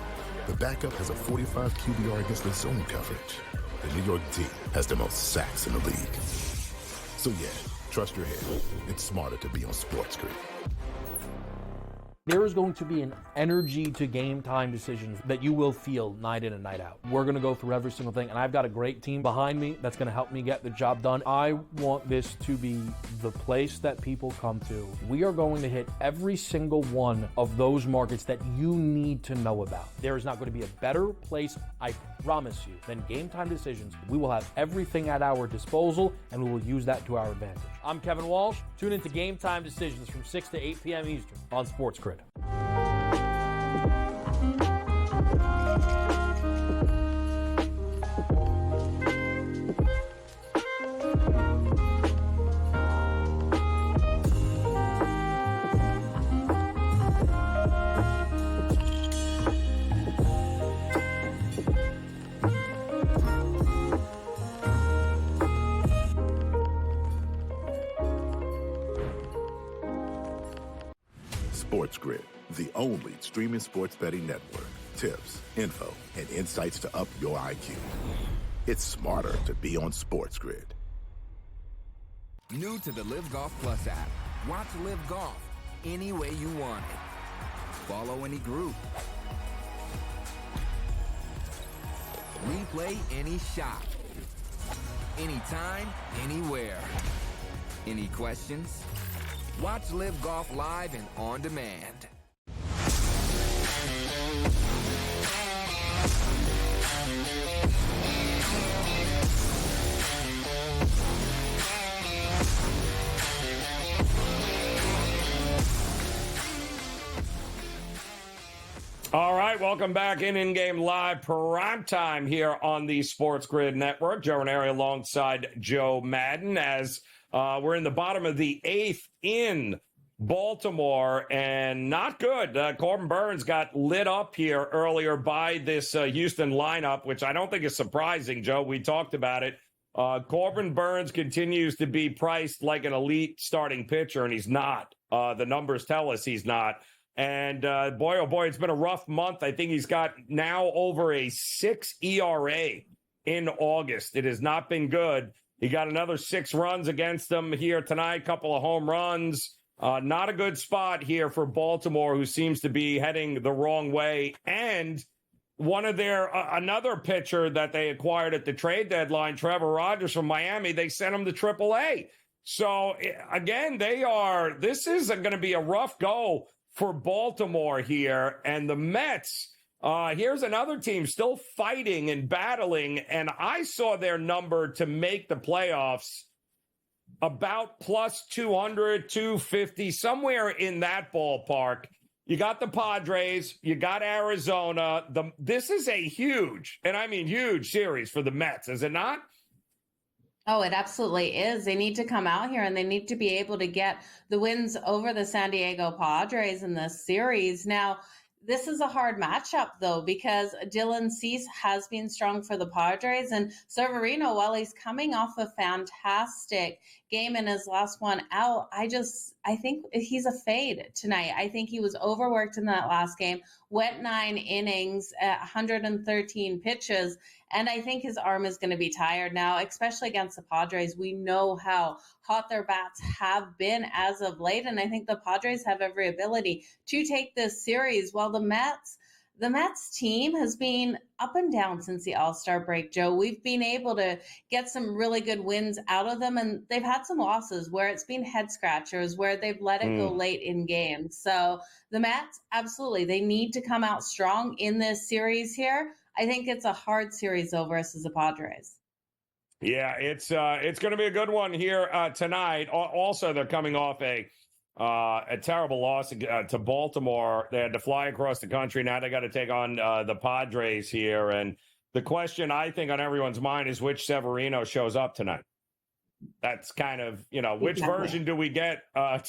The backup has a 45 QBR against the zone coverage. The New York D has the most sacks in the league. So yeah, trust your head. It's smarter to be on SportsGrid. There is going to be an energy to game time decisions that you will feel night in and night out. We're going to go through every single thing, and I've got a great team behind me that's going to help me get the job done. I want this to be the place that people come to. We are going to hit every single one of those markets that you need to know about. There is not going to be a better place, I promise you, than Game Time Decisions. We will have everything at our disposal, and we will use that to our advantage. I'm Kevin Walsh. Tune into Game Time Decisions from 6 to 8 p.m. Eastern on SportsGrid. SportsGrid, the only streaming sports betting network. Tips, info, and insights to up your IQ. It's smarter to be on SportsGrid. New to the Live Golf Plus app. Watch Live Golf any way you want it. Follow any group. Replay any shot. Anytime, anywhere. Any questions? Watch Live Golf live and on demand. All right, welcome back in-game live PrimeTime here on the SportsGrid Network. Joe Raineri alongside Joe Madden as we're in the bottom of the 8th in Baltimore, and not good. Corbin Burns got lit up here earlier by this Houston lineup, which I don't think is surprising, Joe. We talked about it. Corbin Burns continues to be priced like an elite starting pitcher, and he's not. The numbers tell us he's not. And boy, oh boy, it's been a rough month. I think he's got now over a 6 ERA in August. It has not been good. He got another 6 runs against them here tonight, couple of home runs. Not a good spot here for Baltimore, who seems to be heading the wrong way. And one of their, another pitcher that they acquired at the trade deadline, Trevor Rogers from Miami, they sent him to AAA. So again, this is going to be a rough go for Baltimore here. And the Mets, here's another team still fighting and battling, and I saw their number to make the playoffs about plus 200, 250, somewhere in that ballpark. You got the Padres, you got Arizona. This is a huge, and I mean huge series for the Mets, is it not? Oh, it absolutely is. They need to come out here and they need to be able to get the wins over the San Diego Padres in this series. Now, this is a hard matchup, though, because Dylan Cease has been strong for the Padres. And Severino, while he's coming off a fantastic game in his last one out, I think he's a fade tonight. I think he was overworked in that last game, went 9 innings, 113 pitches. And I think his arm is going to be tired now, especially against the Padres. We know how hot their bats have been as of late. And I think the Padres have every ability to take this series. While the Mets team has been up and down since the All-Star break, Joe. We've been able to get some really good wins out of them. And they've had some losses where it's been head scratchers, where they've let it go late in games. So the Mets, absolutely, they need to come out strong in this series here. I think it's a hard series though versus the Padres. Yeah, it's going to be a good one here tonight. Also, they're coming off a terrible loss to Baltimore. They had to fly across the country. Now they got to take on the Padres here. And the question I think on everyone's mind is which Severino shows up tonight. That's kind of, which Exactly. version do we get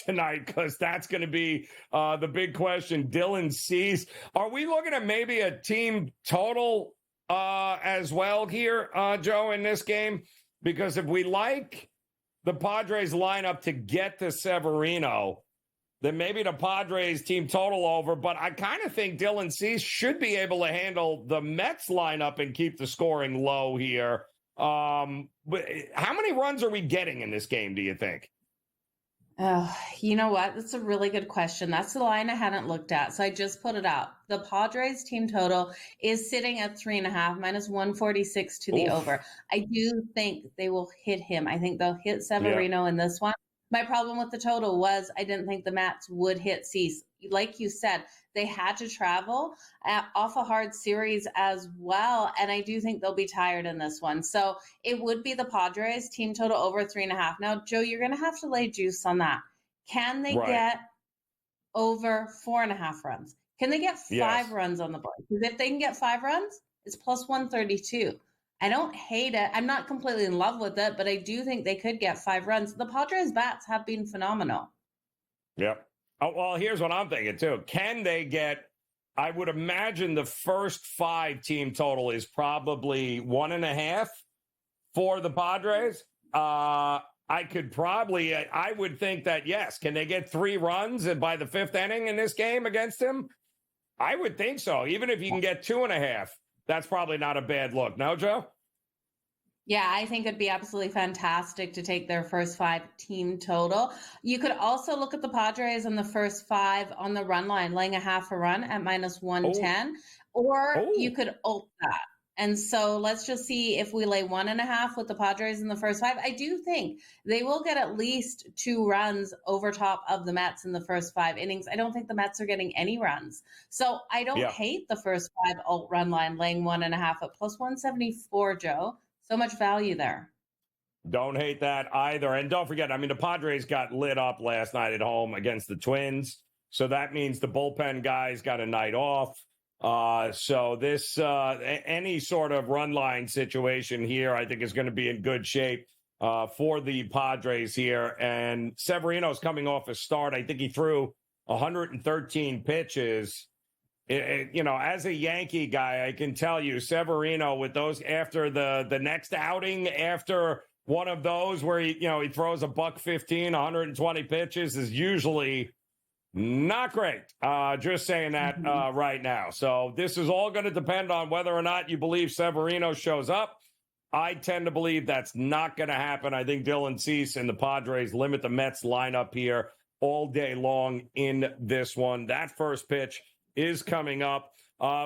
tonight? Because that's going to be the big question. Dylan Cease. Are we looking at maybe a team total as well here, Joe, in this game? Because if we like the Padres lineup to get to Severino, then maybe the Padres team total over. But I kind of think Dylan Cease should be able to handle the Mets lineup and keep the scoring low here. But how many runs are we getting in this game, do you think? You know what? That's a really good question. That's the line I hadn't looked at. So I just put it out. The Padres team total is sitting at 3.5, minus 146 to the over. I do think they will hit him. I think they'll hit Severino in this one. My problem with the total was I didn't think the Mets would hit Cease. Like you said, they had to travel off a hard series as well. And I do think they'll be tired in this one. So it would be the Padres team total over 3.5. Now, Joe, you're going to have to lay juice on that. Can they get over 4.5 runs? Can they get 5 runs on the board? Because if they can get 5 runs, it's plus 132. I don't hate it. I'm not completely in love with it, but I do think they could get 5 runs. The Padres bats have been phenomenal. Yep. Oh, well, here's what I'm thinking, too. Can they get, I would imagine the first 5 team total is probably 1.5 for the Padres. I would think that, yes. Can they get 3 runs by the 5th inning in this game against him? I would think so. Even if you can get 2.5, that's probably not a bad look. No, Joe? Yeah, I think it'd be absolutely fantastic to take their first 5 team total. You could also look at the Padres in the first 5 on the run line, laying a half a run at minus 110, or you could ult that. And so let's just see if we lay 1.5 with the Padres in the first 5. I do think they will get at least 2 runs over top of the Mets in the first 5 innings. I don't think the Mets are getting any runs. So I don't hate the first 5 ult run line, laying 1.5 at plus 174, Joe. So much value there. Don't hate that either. And don't forget, the Padres got lit up last night at home against the Twins. So that means the bullpen guys got a night off. So this, any sort of run line situation here, I think is going to be in good shape for the Padres here. And Severino's coming off a start. I think he threw 113 pitches. As a Yankee guy, I can tell you Severino with those after the next outing, after one of those where he throws a $115, 120 pitches is usually not great. Just saying that right now. So this is all going to depend on whether or not you believe Severino shows up. I tend to believe that's not going to happen. I think Dylan Cease and the Padres limit the Mets lineup here all day long in this one. That first pitch is coming up.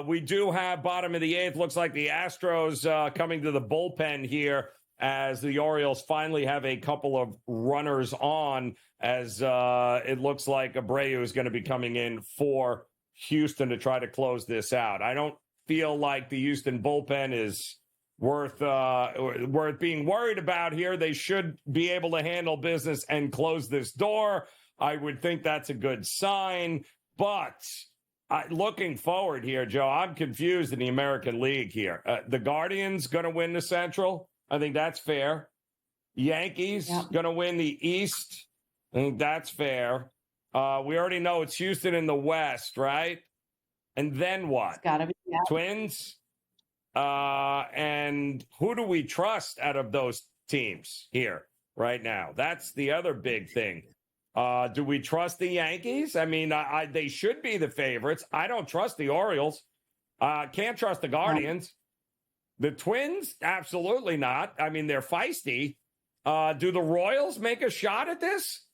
We do have bottom of the 8th. Looks like the Astros coming to the bullpen here as the Orioles finally have a couple of runners on, as it looks like Abreu is going to be coming in for Houston to try to close this out. I don't feel like the Houston bullpen is worth being worried about here. They should be able to handle business and close this door. I would think that's a good sign, but looking forward here, Joe, I'm confused in the American League here. The Guardians going to win the Central. I think that's fair. Yankees going to win the East. I think that's fair. We already know it's Houston in the West, right? And then what? It's gotta be Twins. And who do we trust out of those teams here right now? That's the other big thing. Do we trust the Yankees? They should be the favorites. I don't trust the Orioles. Can't trust the Guardians. The Twins? Absolutely not. They're feisty. Do the Royals make a shot at this?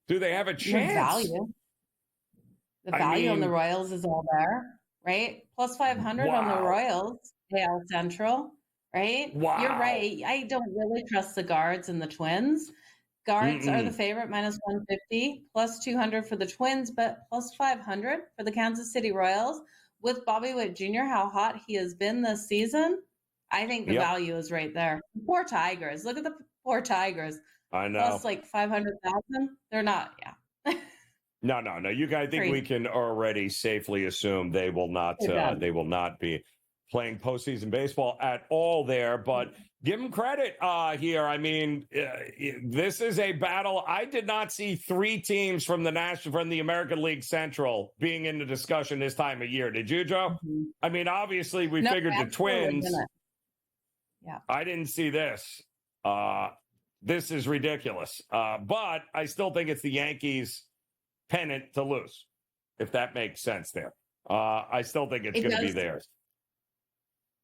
Do they have a chance? The value on the Royals is all there, right? Plus 500 on the Royals, AL Central, right? Wow. You're right. I don't really trust the Guards and the Twins. Guards are the favorite, minus 150, plus 200 for the Twins, but plus 500 for the Kansas City Royals. With Bobby Witt Jr., how hot he has been this season, I think the value is right there. Poor Tigers. Look at the poor Tigers. I know. Plus like 500,000. They're not, No. You guys think we can already safely assume they will not be playing postseason baseball at all there, but give him credit here. I mean, this is a battle. I did not see three teams from the American League Central being in the discussion this time of year. Did you, Joe? Mm-hmm. I mean, obviously we figured the Twins. Yeah. I didn't see this. This is ridiculous. But I still think it's the Yankees' pennant to lose, if that makes sense there. I still think it's going to be theirs.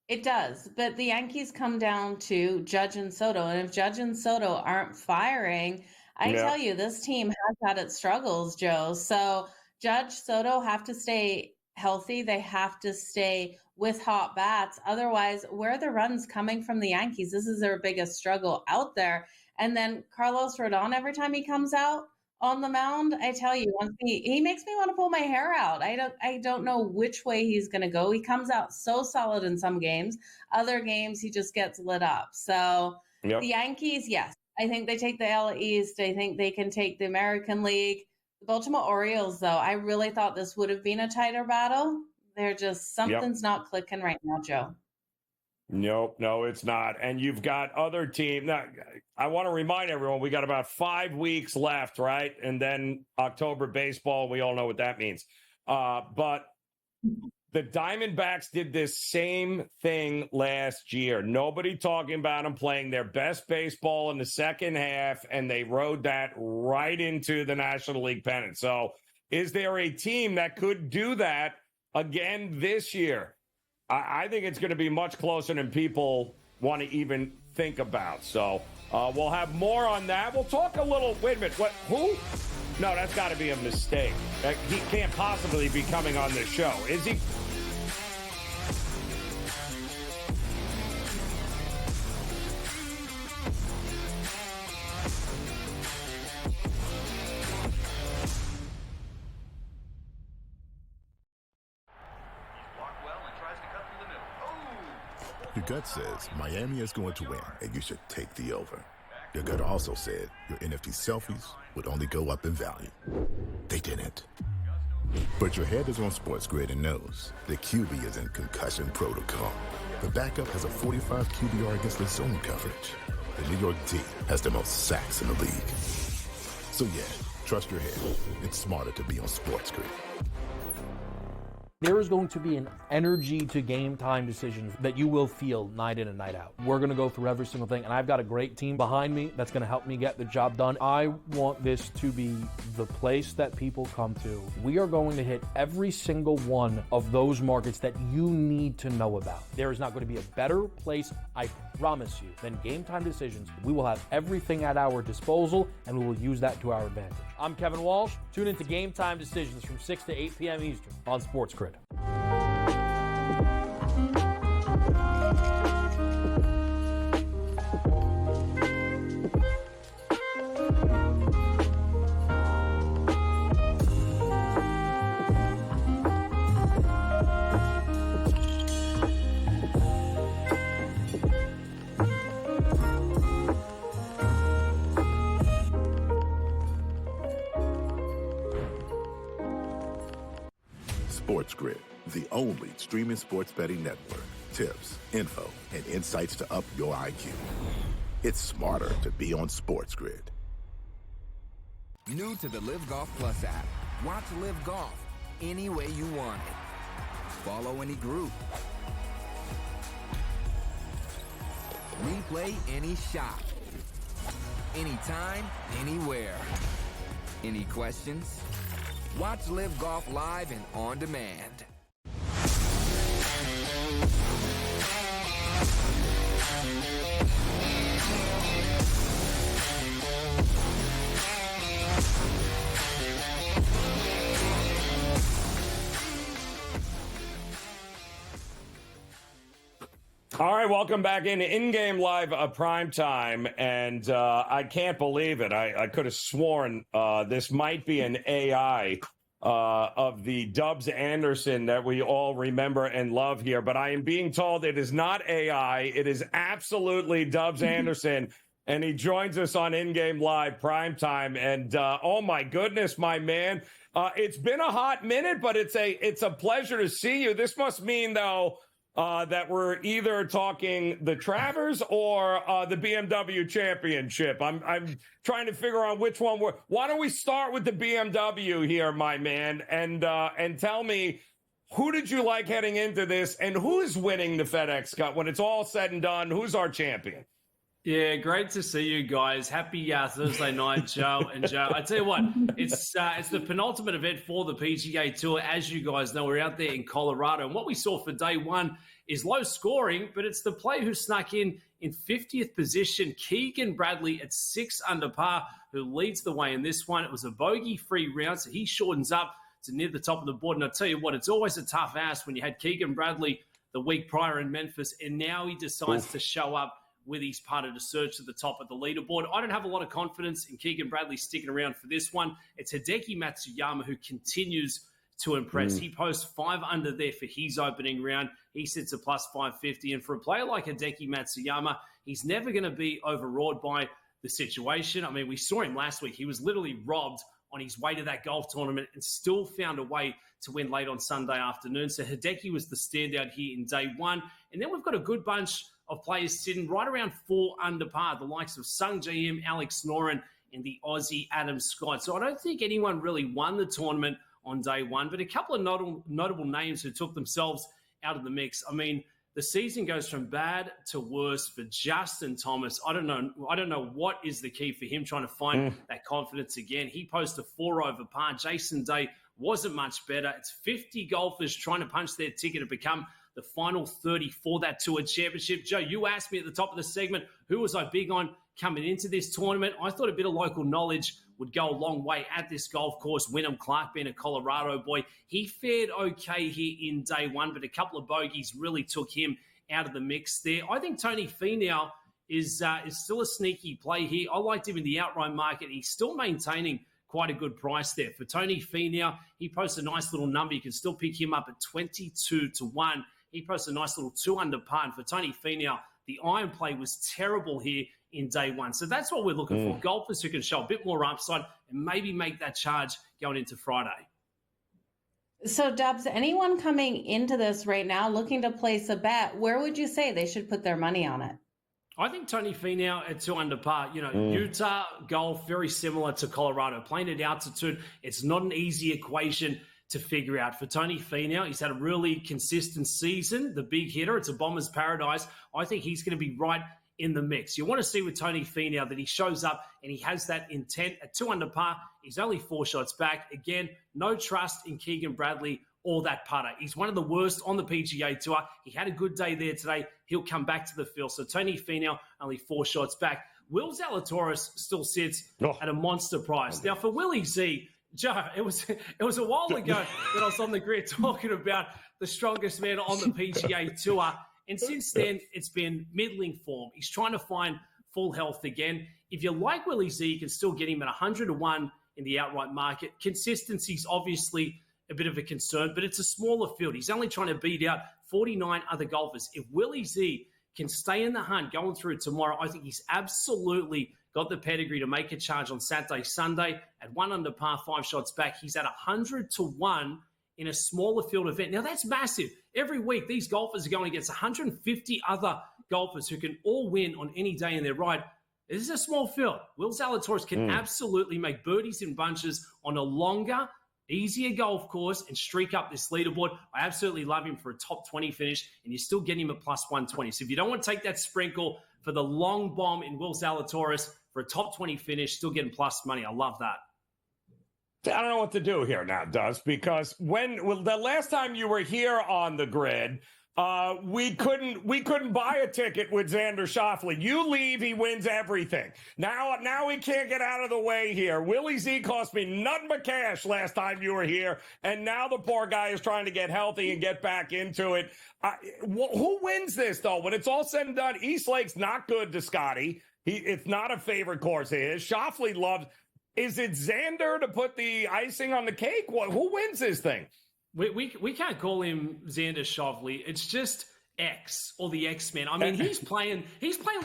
It does, but the Yankees come down to Judge and Soto, and if Judge and Soto aren't firing, I tell you, this team has had its struggles, Joe. So Judge, Soto have to stay healthy. They have to stay with hot bats. Otherwise, where are the runs coming from the Yankees? This is their biggest struggle out there. And then Carlos Rodon, every time he comes out on the mound, I tell you, he makes me want to pull my hair out. I don't know which way he's going to go. He comes out so solid in some games. Other games, he just gets lit up. So the Yankees, yes, I think they take the AL East. I think they can take the American League. The Baltimore Orioles, though, I really thought this would have been a tighter battle. They're just, something's not clicking right now, Joe. Nope, no, it's not. And you've got other teams. Now, I want to remind everyone, we got about 5 weeks left, right? And then October baseball, we all know what that means. But the Diamondbacks did this same thing last year. Nobody talking about them playing their best baseball in the second half, and they rode that right into the National League pennant. So is there a team that could do that again this year? I think it's going to be much closer than people want to even think about. So we'll have more on that. We'll talk a little. Wait a minute. What? Who? No, that's got to be a mistake. He can't possibly be coming on this show, is he? Your gut says Miami is going to win, and you should take the over. Your gut also said your NFT selfies would only go up in value. They didn't. But your head is on SportsGrid and knows the QB is in concussion protocol. The backup has a 45 QBR against the zone coverage. The New York D has the most sacks in the league. So yeah, trust your head. It's smarter to be on SportsGrid. There is going to be an energy to game time decisions that you will feel night in and night out. We're going to go through every single thing, and I've got a great team behind me that's going to help me get the job done. I want this to be the place that people come to. We are going to hit every single one of those markets that you need to know about. There is not going to be a better place, I promise you, than Game Time Decisions. We will have everything at our disposal, and we will use that to our advantage. I'm Kevin Walsh. Tune into Game Time Decisions from 6 to 8 p.m. Eastern on SportsGrid. SportsGrid, the only streaming sports betting network. Tips, info, and insights to up your IQ. It's smarter to be on SportsGrid. New to the Live Golf Plus app. Watch Live Golf any way you want it. Follow any group. Replay any shot. Anytime, anywhere. Any questions? Watch Live Golf live and on demand. All right, welcome back into InGame Live PrimeTime, and I can't believe it. I could have sworn this might be an AI of the Dubs Anderson that we all remember and love here, but I am being told it is not AI. It is absolutely Dubs Anderson, and he joins us on InGame Live PrimeTime, and oh my goodness, my man, it's been a hot minute, but it's a pleasure to see you. This must mean, though, that we're either talking the Travers or the BMW Championship. I'm trying to figure out which one why don't we start with the BMW here, my man, and tell me, who did you like heading into this, and who's winning the FedEx Cup when it's all said and done? Who's our champion? Yeah, great to see you guys. Happy Thursday night, Joe and Joe. I tell you what, it's the penultimate event for the PGA Tour. As you guys know, we're out there in Colorado, and what we saw for day one is low scoring, but it's the player who snuck in 50th position, Keegan Bradley at 6 under par, who leads the way in this one. It was a bogey-free round, so he shortens up to near the top of the board. And I'll tell you what, it's always a tough ask when you had Keegan Bradley the week prior in Memphis, and now he decides to show up with his putter to surge to the top of the leaderboard. I don't have a lot of confidence in Keegan Bradley sticking around for this one. It's Hideki Matsuyama who continues to impress. He posts 5 under there for his opening round. He sits a plus 550. And for a player like Hideki Matsuyama, he's never going to be overawed by the situation. I mean, we saw him last week. He was literally robbed on his way to that golf tournament and still found a way to win late on Sunday afternoon. So Hideki was the standout here in day one. And then we've got a good bunch of players sitting right around 4 under par, the likes of Sung Jae Im, Alex Noren, and the Aussie Adam Scott. So I don't think anyone really won the tournament on day one, but a couple of notable names who took themselves out of the mix. I mean, the season goes from bad to worse for Justin Thomas. I don't know what is the key for him trying to find that confidence again. He posted 4 over par. Jason Day wasn't much better. It's 50 golfers trying to punch their ticket to become the final 30 for that Tour Championship. Joe, you asked me at the top of the segment, who was I big on coming into this tournament? I thought a bit of local knowledge would go a long way at this golf course. Wyndham Clark, being a Colorado boy, he fared okay here in day one, but a couple of bogeys really took him out of the mix there. I think Tony Finau is still a sneaky play here. I liked him in the outright market. He's still maintaining quite a good price there. For Tony Finau, he posts a nice little number. You can still pick him up at 22-1. He posts a nice little 2 under par. And for Tony Finau, the iron play was terrible here in day one. So that's what we're looking for. Golfers who can show a bit more upside and maybe make that charge going into Friday. So, Dubs, anyone coming into this right now looking to place a bet, where would you say they should put their money on it? I think Tony Finau at 2 under par. You know, Utah golf, very similar to Colorado. Playing at altitude, it's not an easy equation to figure out. For Tony Finau, he's had a really consistent season, the big hitter. It's a bomber's paradise. I think he's going to be right in the mix. You want to see with Tony Finau that he shows up and he has that intent. At 2 under par, he's only 4 shots back. Again, no trust in Keegan Bradley or that putter. He's one of the worst on the PGA Tour. He had a good day there today. He'll come back to the field. So Tony Finau, only 4 shots back. Will Zalatoris still sits at a monster price. Now, for Willie Z, Joe, it was a while ago that I was on the grid talking about the strongest man on the PGA Tour. And since then, it's been middling form. He's trying to find full health again. If you like Willie Z, you can still get him at 100-1 in the outright market. Consistency's obviously a bit of a concern, but it's a smaller field. He's only trying to beat out 49 other golfers. If Willie Z can stay in the hunt going through tomorrow, I think he's absolutely got the pedigree to make a charge on Saturday, Sunday. At 1 under par, 5 shots back, he's at 100-1 in a smaller field event. Now, that's massive. Every week, these golfers are going against 150 other golfers who can all win on any day in their ride. This is a small field. Will Zalatoris can absolutely make birdies in bunches on a longer, easier golf course and streak up this leaderboard. I absolutely love him for a top 20 finish, and you still get him at plus 120. So if you don't want to take that sprinkle for the long bomb in Will Zalatoris for a top 20 finish, still getting plus money. I love that. I don't know what to do here now, Dust, because the last time you were here on the grid, we couldn't buy a ticket with Xander Schauffele. You leave, he wins everything. Now he can't get out of the way here. Willie Z cost me nothing but cash last time you were here, and now the poor guy is trying to get healthy and get back into it. Who wins this, though? When it's all said and done, East Lake's not good to Scotty. It's not a favorite course of his. Schauffele loves. Is it Xander to put the icing on the cake? Who wins this thing? We can't call him Xander Schauffele. It's just X or the X-Men. I mean, he's playing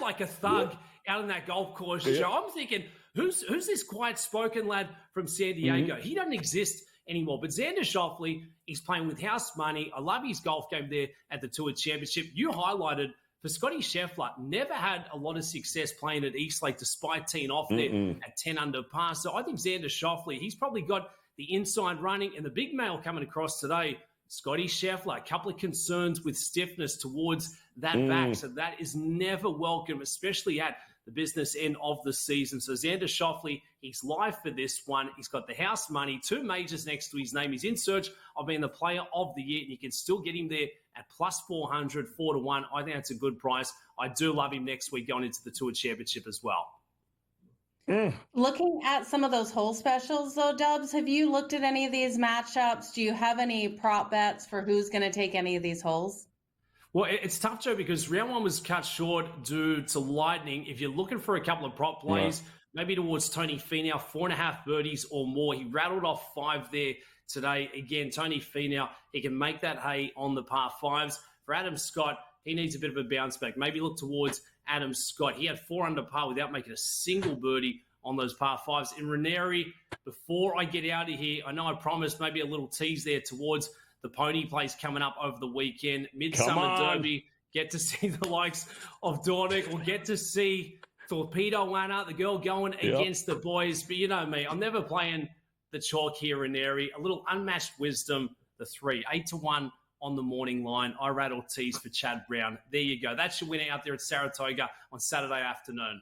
like a thug out in that golf course. Joe, I'm thinking, who's this quiet-spoken lad from San Diego? He doesn't exist anymore. But Xander Schauffele, he's playing with house money. I love his golf game there at the Tour Championship. You highlighted for Scotty Scheffler, never had a lot of success playing at Eastlake despite teeing off there at 10 under par. So I think Xander Schauffele, he's probably got the inside running. And the big mail coming across today, Scotty Scheffler, a couple of concerns with stiffness towards that back. So that is never welcome, especially at the business end of the season. So Xander Schauffele, he's live for this one. He's got the house money, 2 majors next to his name. He's in search of being the player of the year, and you can still get him there at plus 400, 4-1. I think that's a good price. I do love him next week going into the Tour Championship as well. Looking at some of those hole specials, though, Dubs, have you looked at any of these matchups? Do you have any prop bets for who's going to take any of these holes? Well, it's tough, Joe, because round one was cut short due to lightning. If you're looking for a couple of prop plays, maybe towards Tony Finau, 4.5 birdies or more. He rattled off 5 there today. Again, Tony Finau, he can make that hay on the par 5s. For Adam Scott, he needs a bit of a bounce back. Maybe look towards Adam Scott. He had 4 under par without making a single birdie on those par 5s. In Raineri, before I get out of here, I know I promised maybe a little tease there towards the pony plays coming up over the weekend. Midsummer Derby. Get to see the likes of Dornick. We'll get to see Torpedo Anna, the girl going against the boys. But you know me, I'm never playing the chalk here, Raineri. A little unmatched wisdom, the 3. 8-1 on the morning line. I rattle tees for Chad Brown. There you go. That's your winner out there at Saratoga on Saturday afternoon.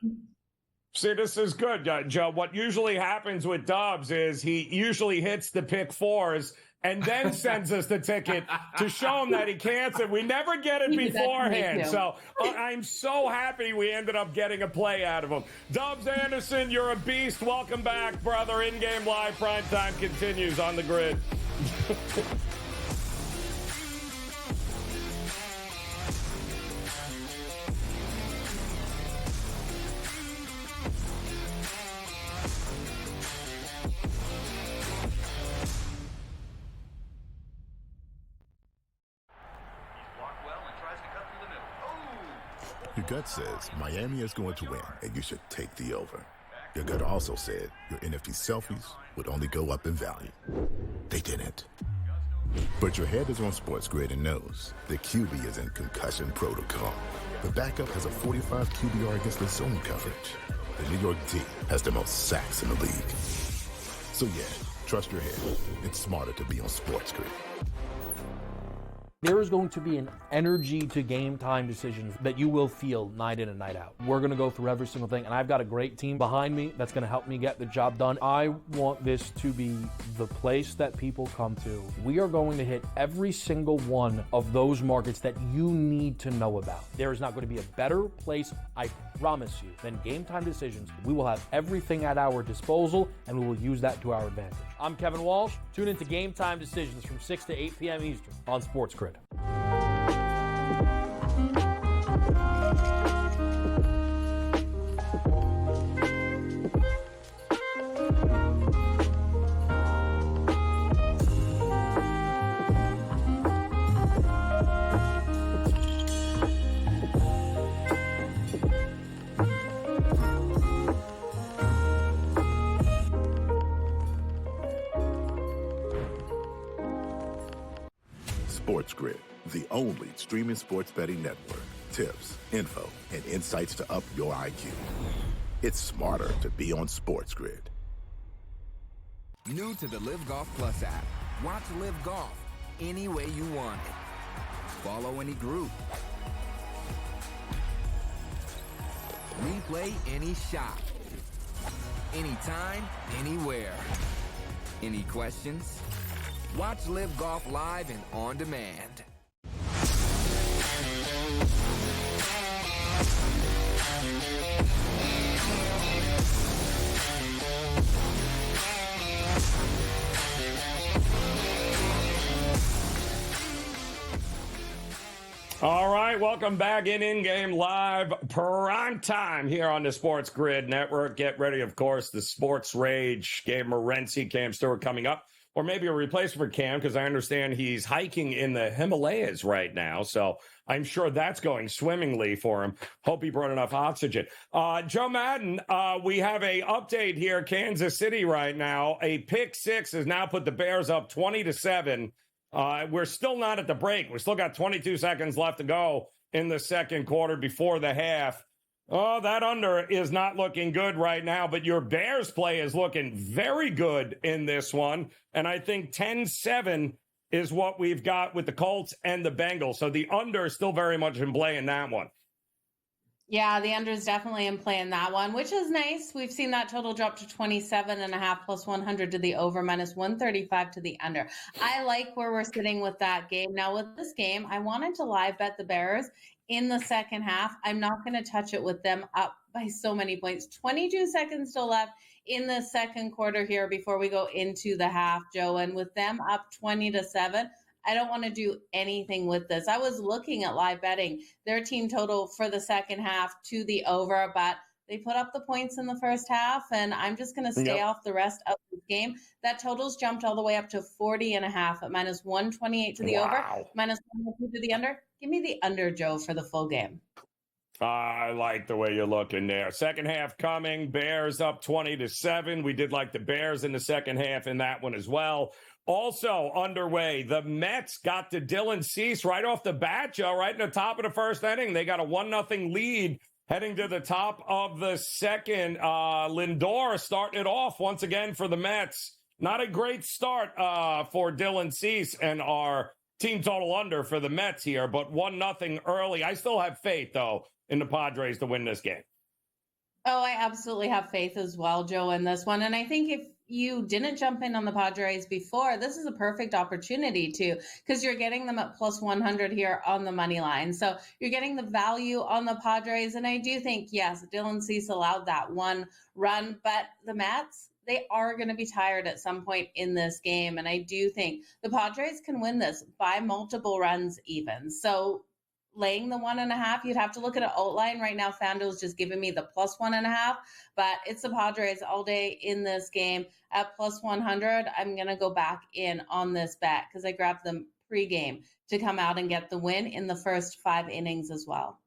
See, this is good, Joe. What usually happens with Dobbs is he usually hits the pick 4s and then sends us the ticket to show him that he can't. And we never get it beforehand. So I'm so happy we ended up getting a play out of him. Dobbs Anderson, you're a beast. Welcome back, brother. In-game live primetime continues on the grid. Your gut says Miami is going to win, and you should take the over. Your gut also said your NFT selfies would only go up in value. They didn't. But your head is on SportsGrid and knows the QB is in concussion protocol. The backup has a 45 QBR against the zone coverage. The New York D has the most sacks in the league. So yeah, trust your head. It's smarter to be on SportsGrid. There is going to be an energy to game time decisions that you will feel night in and night out. We're going to go through every single thing, and I've got a great team behind me that's going to help me get the job done. I want this to be the place that people come to. We are going to hit every single one of those markets that you need to know about. There is not going to be a better place, I promise you, than Game Time Decisions. We will have everything at our disposal, and we will use that to our advantage. I'm Kevin Walsh. Tune into Game Time Decisions from 6 to 8 p.m. Eastern on SportsGrid. SportsGrid, the only streaming sports betting network. Tips, info, and insights to up your IQ. It's smarter to be on SportsGrid. New to the Live Golf Plus app. Watch Live Golf any way you want it. Follow any group. Replay any shot. Anytime, anywhere. Any questions? Watch Live Golf live and on demand. All right, welcome back in-game live prime time here on the Sports Grid Network. Get ready, of course, the Sports Rage. Gabe Morency, Cam Stewart coming up. or maybe a replacement for Cam, because I understand he's hiking in the Himalayas right now. So I'm sure that's going swimmingly for him. Hope he brought enough oxygen. Joe Madden, we have a update here. Kansas City right now. A pick six has now put the Bears up 20-7. We're still not at the break. We still got 22 seconds left to go in the second quarter before the half. Oh, that under is not looking good right now, but your Bears play is looking very good in this one. And I think 10-7 is what we've got with the Colts and the Bengals. So the under is still very much in play in that one. Yeah, the under is definitely in play in that one, which is nice. We've seen that total drop to 27.5 plus 100 to the over, minus 135 to the under. I like where we're sitting with that game. Now with this game, I wanted to live bet the Bears in the second half. I'm not going to touch it with them up by so many points. 22 seconds still left in the second quarter here before we go into the half, Joe. And with them up 20-7, I don't want to do anything with this. I was looking at live betting their team total for the second half to the over, but they put up the points in the first half, and I'm just going to stay off the rest of the game. That total's jumped all the way up to 40.5 at minus 128 to the over, minus 102 to the under. Give me the under, Joe, for the full game. I like the way you're looking there. Second half coming. Bears up 20-7. We did like the Bears in the second half in that one as well. Also underway, the Mets got to Dylan Cease right off the bat, Joe, right in the top of the first inning. They got a 1-0 lead heading to the top of the second. Lindor starting it off once again for the Mets. Not a great start for Dylan Cease and our team total under for the Mets here, but 1-0 early. I still have faith, though, in the Padres to win this game. Oh, I absolutely have faith as well, Joe, in this one. And I think if you didn't jump in on the Padres before, this is a perfect opportunity to, because you're getting them at plus 100 here on the money line. So you're getting the value on the Padres. And I do think, yes, Dylan Cease allowed that one run, but the Mets, they are going to be tired at some point in this game. And I do think the Padres can win this by multiple runs even. So laying the 1.5, you'd have to look at an outline. Right now, FanDuel's just giving me the plus 1.5, but it's the Padres all day in this game at plus 100. I'm going to go back in on this bet because I grabbed them pregame to come out and get the win in the first 5 innings as well.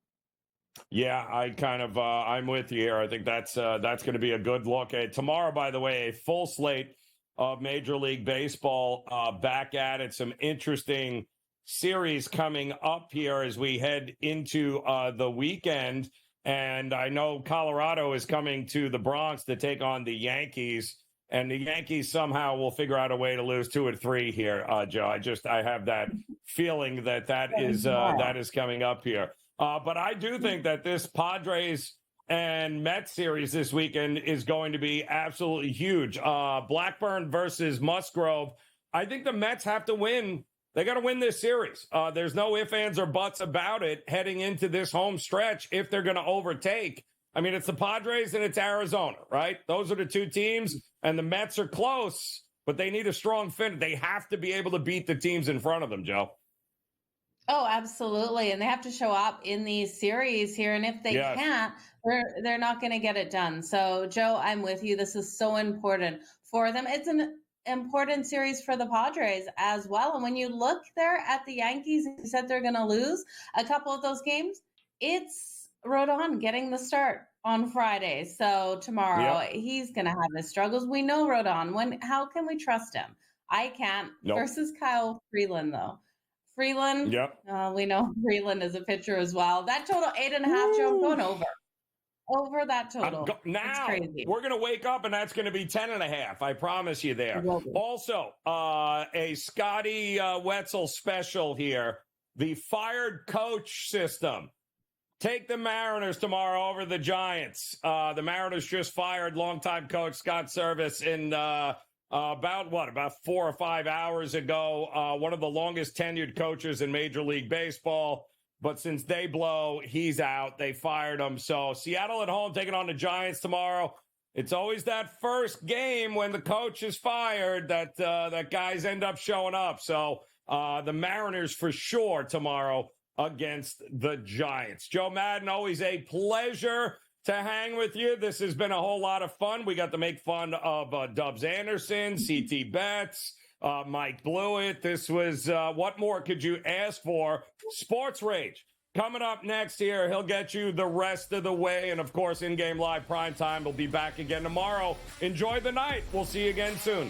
Yeah, I'm with you here. I think that's going to be a good look. Tomorrow, by the way, a full slate of Major League Baseball back at it. Some interesting series coming up here as we head into the weekend. And I know Colorado is coming to the Bronx to take on the Yankees. And the Yankees somehow will figure out a way to lose 2 or 3 here, Joe. I have that feeling that is coming up here. But I do think that this Padres and Mets series this weekend is going to be absolutely huge. Blackburn versus Musgrove. I think the Mets have to win. They got to win this series. There's no ifs, ands, or buts about it heading into this home stretch if they're going to overtake. I mean, it's the Padres and it's Arizona, right? Those are the 2 teams, and the Mets are close, but they need a strong finish. They have to be able to beat the teams in front of them, Joe. Oh, absolutely. And they have to show up in these series here. And if they can't, they're not going to get it done. So, Joe, I'm with you. This is so important for them. It's an important series for the Padres as well. And when you look there at the Yankees, you said they're going to lose a couple of those games. It's Rodon getting the start on Friday. So tomorrow he's going to have his struggles. We know Rodon. How can we trust him? I can't. Versus Kyle Freeland, though. Freeland, we know Freeland is a pitcher as well. That total 8.5, Joe, going over that total. Now we're going to wake up and that's going to be 10.5. I promise you there. Also, a Scotty Wetzel special here. The fired coach system. Take the Mariners tomorrow over the Giants. The Mariners just fired longtime coach Scott Service in about 4 or 5 hours ago. One of the longest tenured coaches in Major League Baseball. But since they blow, he's out. They fired him. So Seattle at home taking on the Giants tomorrow. It's always that first game when the coach is fired that guys end up showing up. So the Mariners for sure tomorrow against the Giants. Joe Madden, always a pleasure to hang with you. This has been a whole lot of fun. We got to make fun of Dubs Anderson, CT Betts, Mike Blewett. This was, what more could you ask for? Sports Rage. Coming up next here, he'll get you the rest of the way. And, of course, In-Game Live Primetime will be back again tomorrow. Enjoy the night. We'll see you again soon.